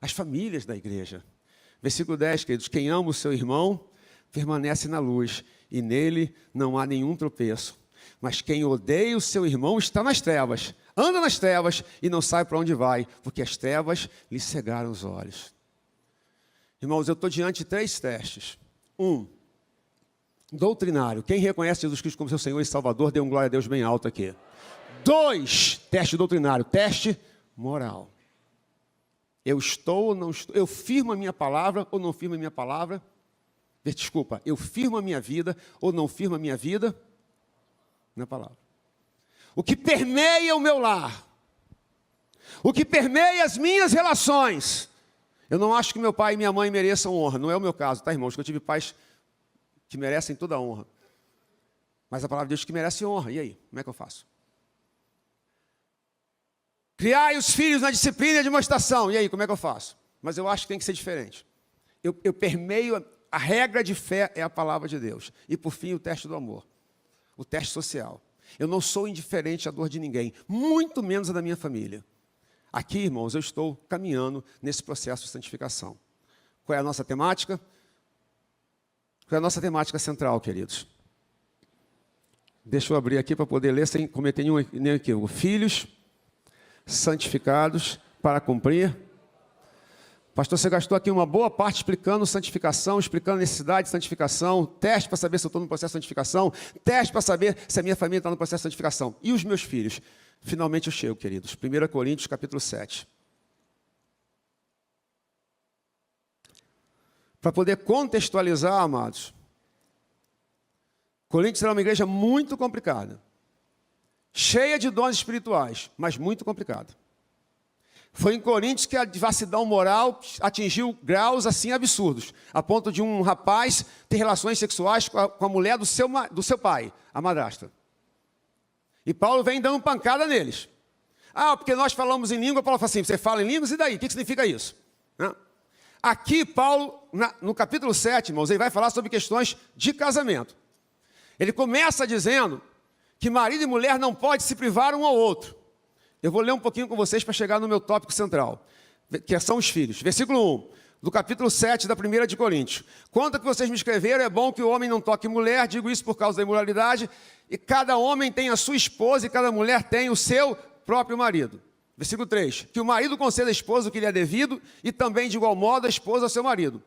Às famílias da igreja. Versículo 10, queridos. Quem ama o seu irmão, permanece na luz. E nele não há nenhum tropeço. Mas quem odeia o seu irmão está nas trevas. Anda nas trevas e não sabe para onde vai, porque as trevas lhe cegaram os olhos. Irmãos, eu estou diante de 3 testes. 1, doutrinário. Quem reconhece Jesus Cristo como seu Senhor e Salvador, dê um glória a Deus bem alto aqui. 2, teste doutrinário. Teste moral. Eu estou ou não estou? Eu firmo a minha palavra ou não firmo a minha palavra? Desculpa, eu firmo a minha vida ou não firmo a minha vida? Na palavra. O que permeia o meu lar, o que permeia as minhas relações. Eu não acho que meu pai e minha mãe mereçam honra, não é o meu caso, tá, irmãos? Que eu tive pais que merecem toda a honra. Mas a palavra de Deus que merece honra, e aí? Como é que eu faço? Criai os filhos na disciplina e demonstração, e aí? Como é que eu faço? Mas eu acho que tem que ser diferente. eu permeio, a regra de fé é a palavra de Deus. E por fim, o teste do amor, o teste social. Eu não sou indiferente à dor de ninguém, muito menos a da minha família. Aqui, irmãos, eu estou caminhando nesse processo de santificação. Qual é a nossa temática? Qual é a nossa temática central, queridos? Deixa eu abrir aqui para poder ler sem cometer nenhum equívoco. Filhos santificados para cumprir. Pastor, você gastou aqui uma boa parte explicando santificação, explicando a necessidade de santificação, teste para saber se eu estou no processo de santificação, teste para saber se a minha família está no processo de santificação. E os meus filhos? Finalmente eu chego, queridos. 1 Coríntios, capítulo 7. Para poder contextualizar, amados, Coríntios era uma igreja muito complicada, cheia de dons espirituais, mas muito complicada. Foi em Coríntios que a devassidão moral atingiu graus assim absurdos, a ponto de um rapaz ter relações sexuais com a mulher do seu pai, a madrasta. E Paulo vem dando pancada neles. Ah, porque nós falamos em língua, Paulo fala assim, você fala em línguas, e daí? O que significa isso? Aqui, Paulo, no capítulo 7, irmãos, ele vai falar sobre questões de casamento. Ele começa dizendo que marido e mulher não podem se privar um ao outro. Eu vou ler um pouquinho com vocês para chegar no meu tópico central, que são os filhos. Versículo 1, do capítulo 7 da 1 de Coríntios. Quanto que vocês me escreveram, é bom que o homem não toque mulher, digo isso por causa da imoralidade, e cada homem tem a sua esposa e cada mulher tem o seu próprio marido. Versículo 3, que o marido conceda à esposa o que lhe é devido, e também de igual modo a esposa ao seu marido.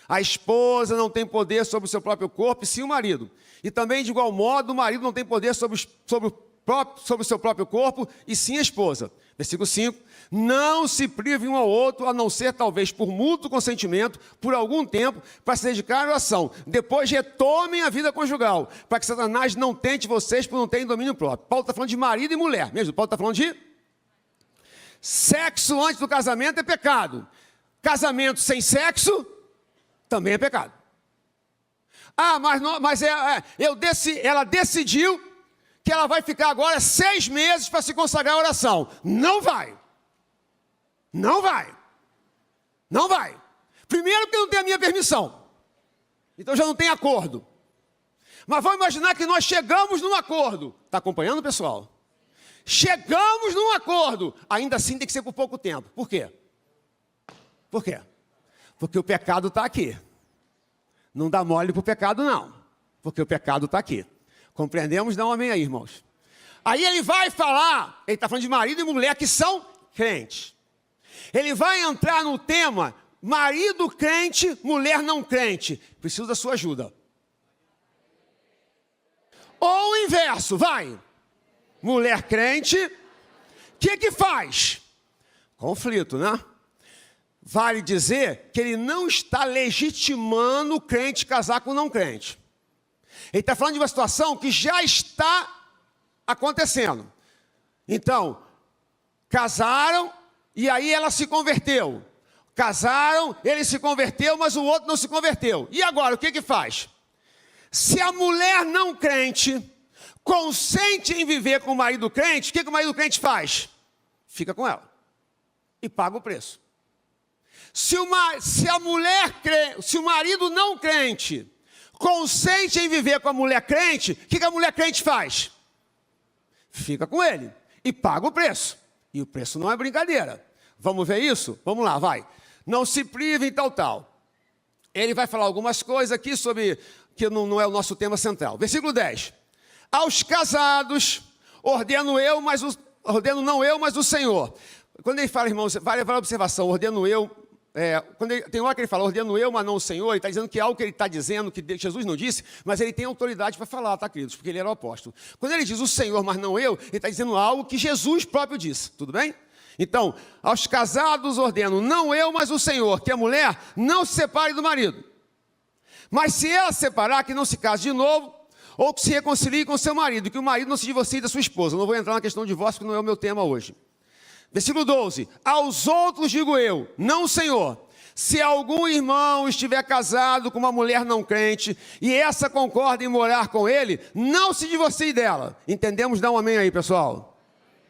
A esposa não tem poder sobre o seu próprio corpo, e sim o marido. E também de igual modo o marido não tem poder sobre o seu próprio corpo, e sim a esposa. Versículo 5, não se prive um ao outro, a não ser talvez por mútuo consentimento, por algum tempo, para se dedicar à oração. Depois retomem a vida conjugal, para que Satanás não tente vocês por não terem domínio próprio. Paulo está falando de marido e mulher, mesmo. Paulo está falando de sexo antes do casamento é pecado. Casamento sem sexo também é pecado. Ah, ela decidiu que ela vai ficar agora 6 meses para se consagrar à oração. Não vai. Não vai. Não vai. Primeiro porque não tem a minha permissão. Então já não tem acordo. Mas vamos imaginar que nós chegamos num acordo. Está acompanhando, pessoal? Chegamos num acordo. Ainda assim tem que ser por pouco tempo. Por quê? Por quê? Porque o pecado está aqui. Não dá mole para o pecado, não. Porque o pecado está aqui. Compreendemos? Dá um amém aí, irmãos. Aí ele vai falar, ele está falando de marido e mulher que são crentes. Ele vai entrar no tema marido crente, mulher não crente. Preciso da sua ajuda. Ou o inverso, vai. Mulher crente, o que faz? Conflito, né? Vale dizer que ele não está legitimando o crente casar com o não crente. Ele está falando de uma situação que já está acontecendo. Então, casaram e aí ela se converteu. Casaram, ele se converteu, mas o outro não se converteu. E agora, o que faz? Se a mulher não crente consente em viver com o marido crente, o que o marido crente faz? Fica com ela e paga o preço. Se o marido não crente consente em viver com a mulher crente, o que a mulher crente faz? Fica com ele e paga o preço. E o preço não é brincadeira. Vamos ver isso? Vamos lá, vai. Não se privem, tal. Ele vai falar algumas coisas aqui sobre, que não é o nosso tema central. Versículo 10. Aos casados, ordeno não eu, mas o Senhor. Quando ele fala, irmãos, vale a observação, ordeno eu. Tem hora que ele fala, ordeno eu, mas não o Senhor, ele está dizendo que é algo que ele está dizendo, que Jesus não disse, mas ele tem autoridade para falar, tá, queridos? Porque ele era o apóstolo. Quando ele diz o Senhor, mas não eu, ele está dizendo algo que Jesus próprio disse, tudo bem? Então, aos casados ordeno, não eu, mas o Senhor, que a mulher não se separe do marido. Mas se ela se separar, que não se case de novo, ou que se reconcilie com seu marido, que o marido não se divorcie da sua esposa. Eu não vou entrar na questão de divórcio, que não é o meu tema hoje. Versículo 12, aos outros digo eu, não o Senhor, se algum irmão estiver casado com uma mulher não crente, e essa concorda em morar com ele, não se divorcie dela. Entendemos? Dá um amém aí, pessoal.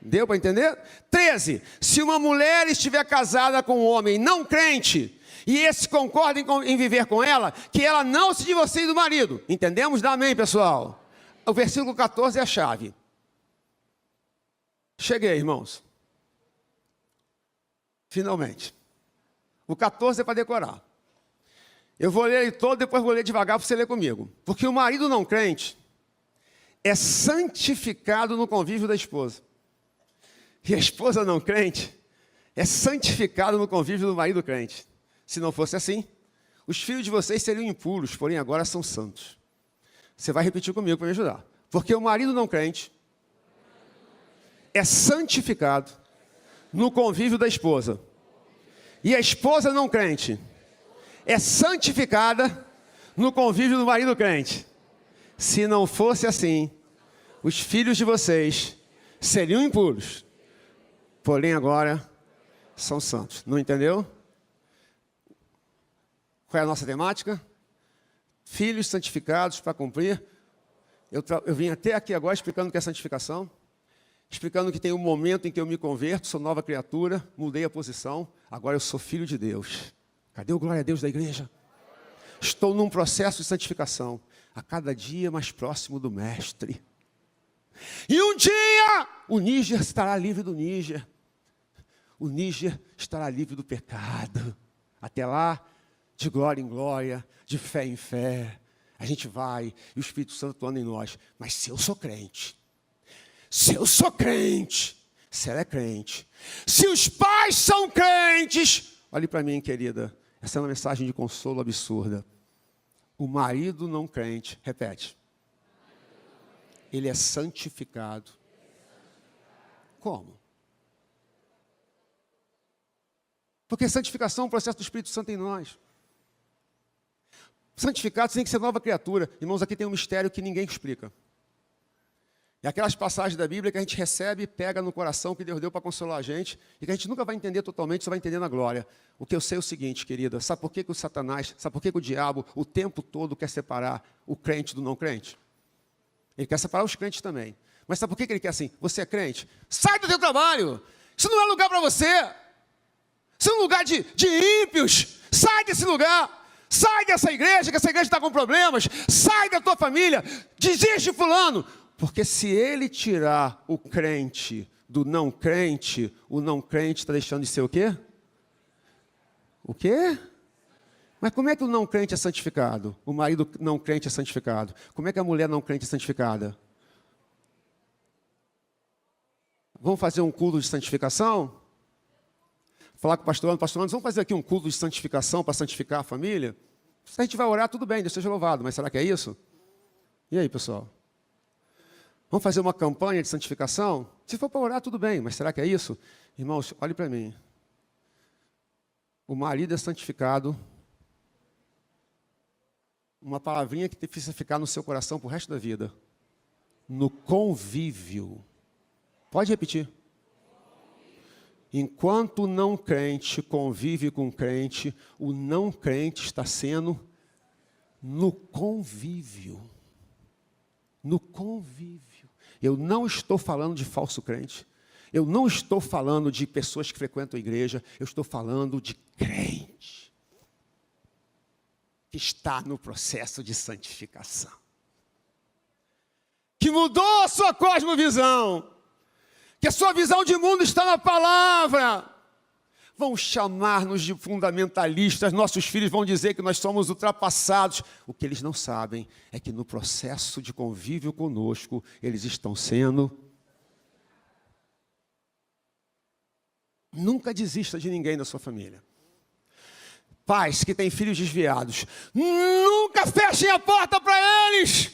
Deu para entender? 13, se uma mulher estiver casada com um homem não crente, e esse concorda em viver com ela, que ela não se divorcie do marido. Entendemos? Dá amém, pessoal? O versículo 14 é a chave. Cheguei, irmãos. Finalmente. O 14 é para decorar. Eu vou ler ele todo, depois vou ler devagar para você ler comigo. Porque o marido não crente é santificado no convívio da esposa. E a esposa não crente é santificada no convívio do marido crente. Se não fosse assim, os filhos de vocês seriam impuros, porém agora são santos. Você vai repetir comigo para me ajudar. Porque o marido não crente é santificado no convívio da esposa. E a esposa não crente é santificada no convívio do marido crente. Se não fosse assim, os filhos de vocês seriam impuros, porém agora são santos. Não entendeu? Qual é a nossa temática? Filhos santificados para cumprir. Eu vim até aqui agora explicando o que é santificação, explicando que tem um momento em que eu me converto, sou nova criatura, mudei a posição, agora eu sou filho de Deus. Cadê o glória a Deus da igreja? Estou num processo de santificação, a cada dia mais próximo do Mestre. E um dia, o Níger estará livre do Níger. O Níger estará livre do pecado. Até lá, de glória em glória, de fé em fé, a gente vai, e o Espírito Santo anda em nós. Mas se eu sou crente, se ela é crente, se os pais são crentes, olhe para mim, querida, essa é uma mensagem de consolo absurda. O marido não crente, repete, ele é santificado. Como? Porque santificação é um processo do Espírito Santo em nós. Santificado tem que ser nova criatura. Irmãos, aqui tem um mistério que ninguém explica. É aquelas passagens da Bíblia que a gente recebe e pega no coração que Deus deu para consolar a gente, e que a gente nunca vai entender totalmente, só vai entender na glória. O que eu sei é o seguinte, querida, sabe por que o Satanás, sabe por que o diabo o tempo todo quer separar o crente do não crente? Ele quer separar os crentes também. Mas sabe por que ele quer assim? Você é crente? Sai do teu trabalho! Isso não é lugar para você! Isso é um lugar de ímpios! Sai desse lugar! Sai dessa igreja, que essa igreja está com problemas! Sai da tua família! Desiste fulano! Porque se ele tirar o crente do não crente, o não crente está deixando de ser o quê? O quê? Mas como é que o não crente é santificado? O marido não crente é santificado. Como é que a mulher não crente é santificada? Vamos fazer um culto de santificação? Falar com o pastor Anderson, vamos fazer aqui um culto de santificação para santificar a família? Se a gente vai orar, tudo bem, Deus seja louvado, mas será que é isso? E aí, pessoal? Vamos fazer uma campanha de santificação? Se for para orar, tudo bem, mas será que é isso? Irmãos, olhe para mim. O marido é santificado. Uma palavrinha que precisa ficar no seu coração para o resto da vida. No convívio. Pode repetir. Enquanto o não crente convive com o crente, o não crente está sendo no convívio. No convívio. Eu não estou falando de falso crente. Eu não estou falando de pessoas que frequentam a igreja. Eu estou falando de crente que está no processo de santificação. Que mudou a sua cosmovisão. Que a sua visão de mundo está na palavra. Vão chamar-nos de fundamentalistas, nossos filhos vão dizer que nós somos ultrapassados. O que eles não sabem é que no processo de convívio conosco, eles estão sendo. Nunca desista de ninguém da sua família. Pais que têm filhos desviados, nunca fechem a porta para eles.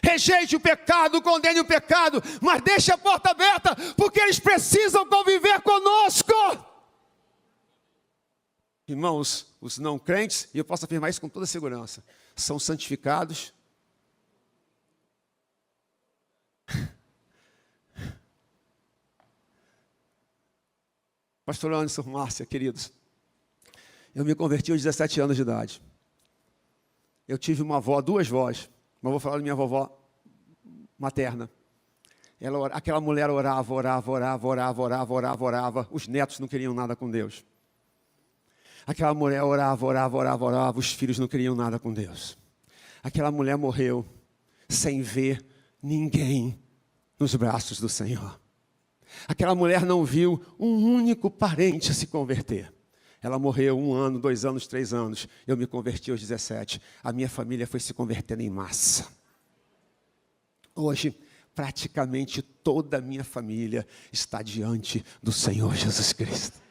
Rejeite o pecado, condene o pecado, mas deixe a porta aberta, porque eles precisam conviver conosco. Irmãos, os não crentes, e eu posso afirmar isso com toda segurança, são santificados. Pastor Anderson, Márcia, queridos, eu me converti aos 17 anos de idade. Eu tive uma avó, duas vós. Mas vou falar da minha vovó materna. Aquela mulher orava. Os netos não queriam nada com Deus. Aquela mulher orava, os filhos não queriam nada com Deus. Aquela mulher morreu sem ver ninguém nos braços do Senhor. Aquela mulher não viu um único parente se converter. Ela morreu 1 ano, 2 anos, 3 anos. Eu me converti aos 17. A minha família foi se convertendo em massa. Hoje, praticamente toda a minha família está diante do Senhor Jesus Cristo.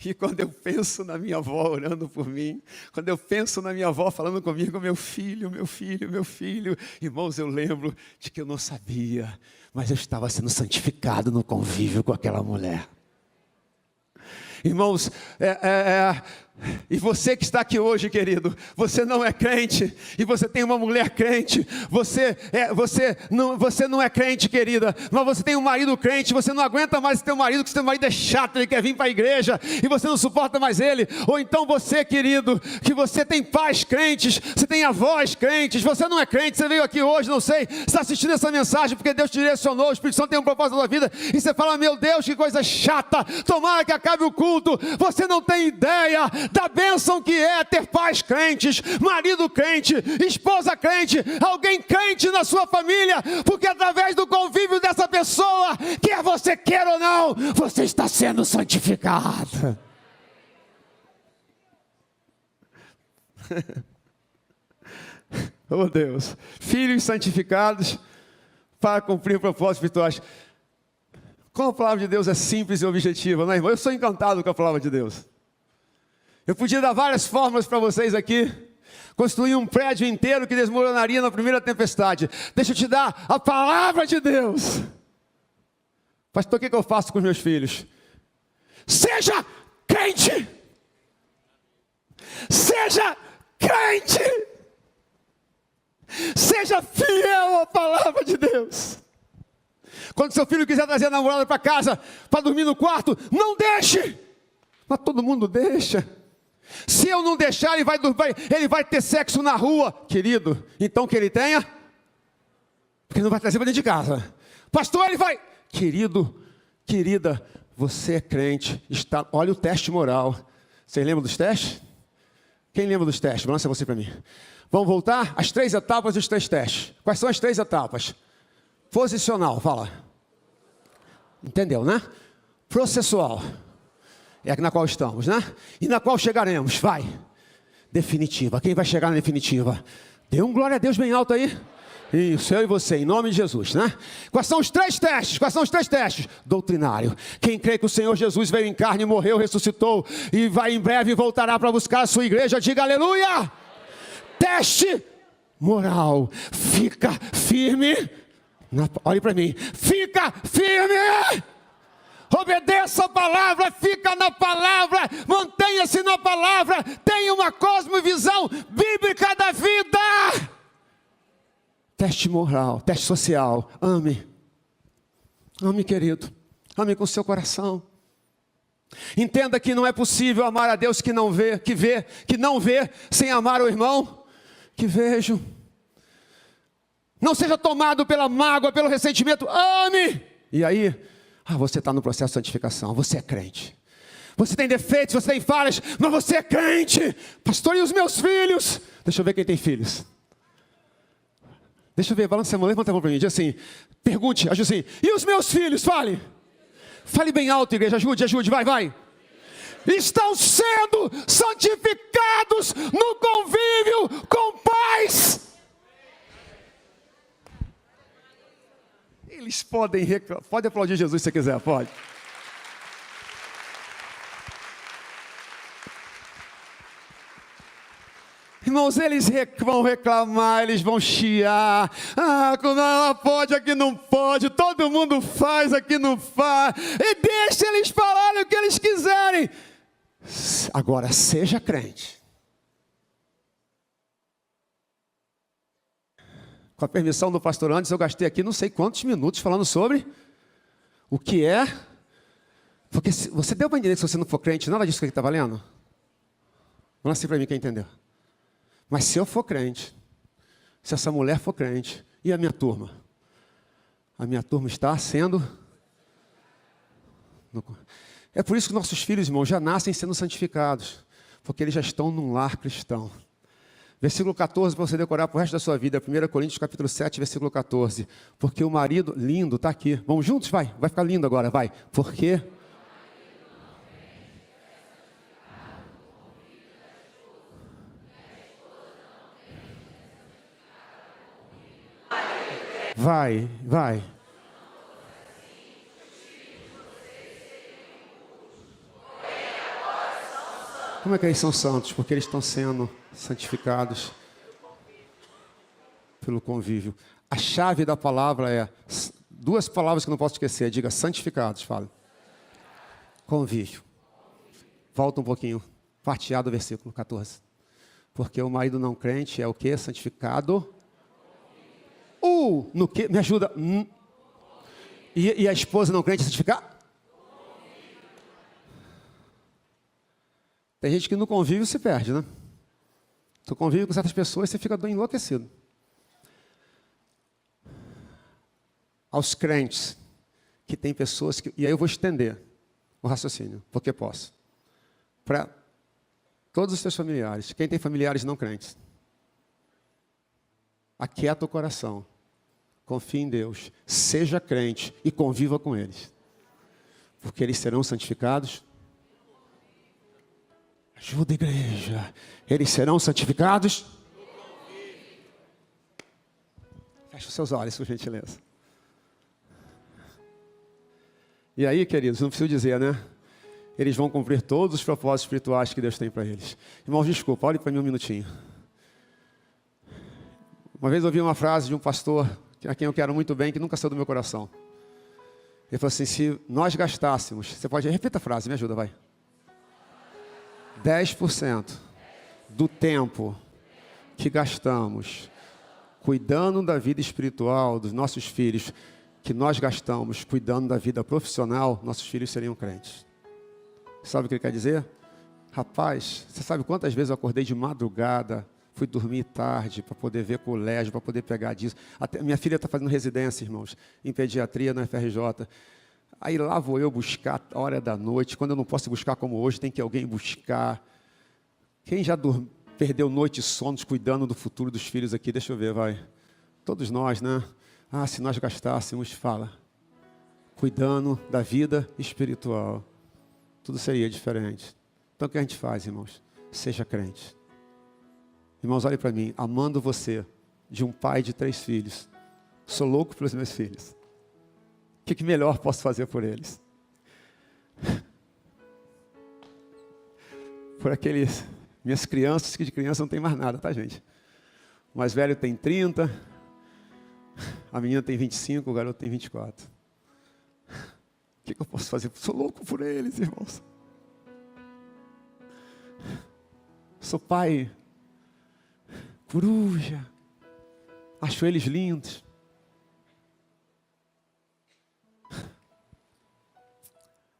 E quando eu penso na minha avó orando por mim, quando eu penso na minha avó falando comigo, meu filho, irmãos, eu lembro de que eu não sabia, mas eu estava sendo santificado no convívio com aquela mulher. Irmãos, e você que está aqui hoje, querido, você não é crente, e você tem uma mulher crente, você não é crente, querida, mas você tem um marido crente, você não aguenta mais seu marido, porque seu marido é chato, ele quer vir para a igreja, e você não suporta mais ele. Ou então você, querido, que você tem pais crentes, você tem avós crentes, você não é crente, você veio aqui hoje, não sei, está assistindo essa mensagem, porque Deus te direcionou, o Espírito Santo tem um propósito na sua vida, e você fala, meu Deus, que coisa chata, tomara que acabe o culto. Você não tem ideia da bênção que é ter pais crentes, marido crente, esposa crente, alguém crente na sua família, porque através do convívio dessa pessoa, quer você queira ou não, você está sendo santificado. Oh Deus, filhos santificados para cumprir propósitos espirituais. Como a palavra de Deus é simples e objetiva, não é, irmão? Eu sou encantado com a palavra de Deus. Eu podia dar várias fórmulas para vocês aqui, construir um prédio inteiro que desmoronaria na primeira tempestade. Deixa eu te dar a palavra de Deus. Pastor, o que eu faço com os meus filhos? Seja crente! Seja crente! Seja fiel à palavra de Deus. Quando seu filho quiser trazer a namorada para casa, para dormir no quarto, não deixe! Mas todo mundo deixa. Se eu não deixar, ele vai ter sexo na rua. Querido, então que ele tenha, porque não vai trazer para dentro de casa. Pastor, ele vai... Querido, querida, você é crente, olha o teste moral. Vocês lembram dos testes? Quem lembra dos testes? Balança você para mim. Vamos voltar? As 3 etapas e os 3 testes. Quais são as 3 etapas? Posicional, fala. Entendeu, né? Processual. É na qual estamos, né? E na qual chegaremos, vai. Definitiva. Quem vai chegar na definitiva? Dê um glória a Deus bem alto aí. Isso, eu e você, em nome de Jesus, né? Quais são os 3 testes? Quais são os 3 testes? Doutrinário. Quem crê que o Senhor Jesus veio em carne, morreu, ressuscitou e vai em breve voltará para buscar a sua igreja, diga aleluia. Teste moral. Fica firme. Olhe para mim. Fica firme. Obedeça a palavra, fica na palavra, mantenha-se na palavra, tenha uma cosmovisão bíblica da vida. Teste moral, teste social, ame. Ame, querido, ame com seu coração. Entenda que não é possível amar a Deus que não vê, que não vê, sem amar o irmão que vejo. Não seja tomado pela mágoa, pelo ressentimento, ame. E aí... você está no processo de santificação, você é crente. Você tem defeitos, você tem falhas, mas você é crente. Pastor, e os meus filhos? Deixa eu ver quem tem filhos. Deixa eu ver, balança a mão, levanta a mão para mim, diz assim, pergunte, ajude assim, e os meus filhos? Fale. Fale bem alto, igreja, ajude, vai. Estão sendo santificados no convívio com pais. Eles podem reclamar. Pode aplaudir Jesus se você quiser, pode. Irmãos, eles vão reclamar, eles vão chiar. Quando ela pode, aqui não pode. Todo mundo faz, aqui não faz. E deixa eles falarem o que eles quiserem. Agora, seja crente. Com a permissão do pastor Anderson, eu gastei aqui não sei quantos minutos falando sobre o que é. Porque você deu para entender que se você não for crente, nada disso que está valendo? Não assim para mim quem entendeu. Mas se eu for crente, se essa mulher for crente, e a minha turma? A minha turma está sendo... É por isso que nossos filhos, irmãos, já nascem sendo santificados. Porque eles já estão num lar cristão. Versículo 14, para você decorar para o resto da sua vida. 1 Coríntios capítulo 7, versículo 14. Porque o marido, lindo, está aqui. Vamos juntos? Vai ficar lindo agora, vai. Porque... Vai. Como é que eles são santos? Porque eles estão sendo santificados pelo convívio. A chave da palavra é, duas palavras que eu não posso esquecer. Diga santificados, fala. Convívio. Volta um pouquinho. Parte A do versículo 14. Porque o marido não crente é o que? Santificado. No que? Me ajuda. E a esposa não crente é santificada? Tem gente que no convívio se perde, né? Tu convive com certas pessoas e você fica enlouquecido. Aos crentes, que tem pessoas que... E aí eu vou estender o raciocínio, porque posso. Para todos os seus familiares. Quem tem familiares não crentes? Aquieta o coração. Confie em Deus. Seja crente e conviva com eles. Porque eles serão santificados. Ajuda a igreja. Eles serão santificados. Feche os seus olhos, por gentileza. E aí, queridos, não preciso dizer, né? Eles vão cumprir todos os propósitos espirituais que Deus tem para eles. Irmãos, desculpa, olhe para mim um minutinho. Uma vez eu ouvi uma frase de um pastor, a quem eu quero muito bem, que nunca saiu do meu coração. Ele falou assim, se nós gastássemos... Você pode... Repita a frase, me ajuda, vai. 10% do tempo que gastamos cuidando da vida espiritual dos nossos filhos, que nós gastamos cuidando da vida profissional, nossos filhos seriam crentes. Sabe o que ele quer dizer? Rapaz, você sabe quantas vezes eu acordei de madrugada, fui dormir tarde para poder ver colégio, para poder pegar disso. Até, minha filha está fazendo residência, irmãos, em pediatria na FRJ. Aí lá vou eu buscar a hora da noite. Quando eu não posso buscar como hoje, tem que alguém buscar. Quem já perdeu noite e sonos cuidando do futuro dos filhos aqui? Deixa eu ver, vai. Todos nós, né? Ah, se nós gastássemos, fala. Cuidando da vida espiritual. Tudo seria diferente. Então o que a gente faz, irmãos? Seja crente. Irmãos, olhe para mim. Amando você, de um pai de 3 filhos. Sou louco pelos meus filhos. O que melhor posso fazer por eles? Por aqueles... Minhas crianças, que de criança não tem mais nada, tá, gente? O mais velho tem 30, a menina tem 25, o garoto tem 24. O que eu posso fazer? Sou louco por eles, irmãos. Sou pai coruja. Acho eles lindos.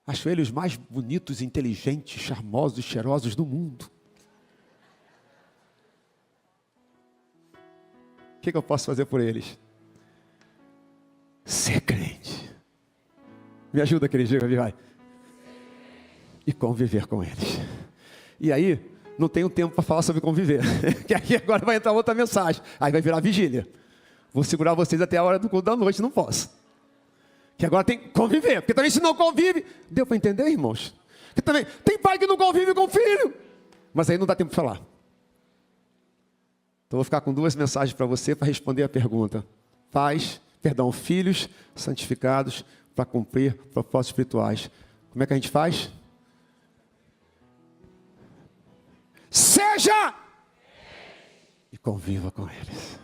Acho eles os mais bonitos, inteligentes, charmosos, cheirosos do mundo. O que eu posso fazer por eles? Ser crente. Me ajuda, querido, vai. E conviver com eles. E aí, não tenho tempo para falar sobre conviver. Que aqui agora vai entrar outra mensagem. Aí vai virar vigília. Vou segurar vocês até a hora do culto da noite, não posso. Que agora tem que conviver. Porque também se não convive... Deu para entender, irmãos? Que também tem pai que não convive com o filho. Mas aí não dá tempo de falar. Então, vou ficar com 2 mensagens para você para responder a pergunta. Filhos santificados para cumprir propósitos espirituais. Como é que a gente faz? Seja! E conviva com eles.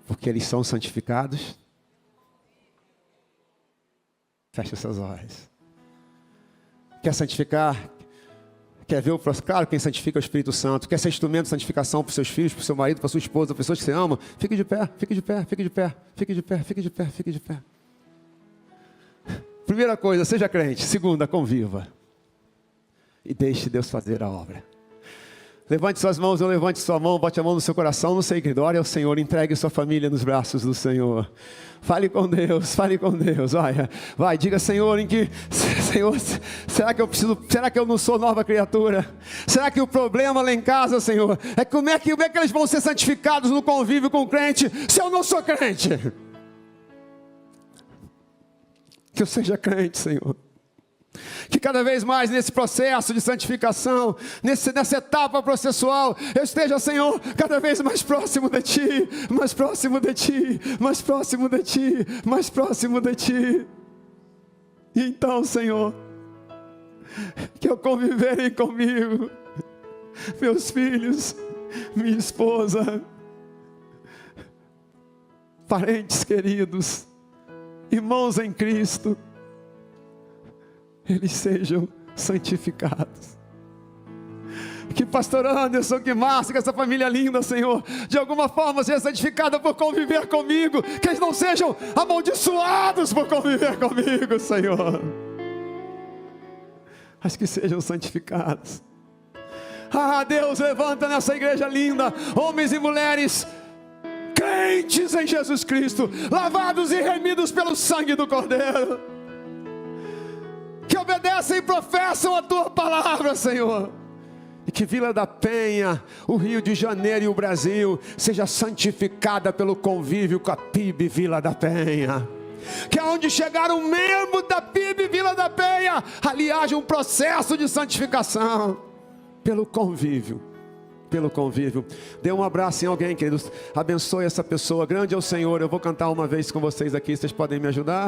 Porque eles são santificados. Feche seus olhos. Quer santificar? Quer ver o próximo? Claro, quem santifica é o Espírito Santo. Quer ser instrumento de santificação para os seus filhos, para o seu marido, para a sua esposa, para pessoas que você ama? Fique de pé, fique de pé, fique de pé, fique de pé, fique de pé, fique de pé. Primeira coisa, seja crente. Segunda, conviva. E deixe Deus fazer a obra. Levante suas mãos, ou levante sua mão, bote a mão no seu coração, não sei, querido, ore ao Senhor, entregue sua família nos braços do Senhor. Fale com Deus, olha, vai, diga, Senhor, Senhor, será que eu não sou nova criatura? Será que o problema lá em casa, Senhor, é como é que eles vão ser santificados no convívio com o crente, se eu não sou crente? Que eu seja crente, Senhor. Que cada vez mais nesse processo de santificação, nessa etapa processual, eu esteja, Senhor, cada vez mais próximo de Ti, mais próximo de Ti, mais próximo de Ti, mais próximo de Ti. E então, Senhor, que ao conviverem comigo, meus filhos, minha esposa, parentes queridos, irmãos em Cristo, eles sejam santificados. Que pastor Anderson, que Márcia, que essa família linda, Senhor, de alguma forma seja santificada por conviver comigo, que eles não sejam amaldiçoados por conviver comigo, Senhor, mas que sejam santificados. Ah, Deus, levanta nessa igreja linda homens e mulheres crentes em Jesus Cristo, lavados e remidos pelo sangue do Cordeiro, que obedecem e professam a Tua palavra, Senhor. E que Vila da Penha, o Rio de Janeiro e o Brasil seja santificada pelo convívio com a PIB Vila da Penha. Que aonde chegar um membro da PIB Vila da Penha, ali haja um processo de santificação pelo convívio. Dê um abraço em alguém, queridos. Abençoe essa pessoa. Grande é o Senhor. Eu vou cantar uma vez com vocês aqui. Vocês podem me ajudar?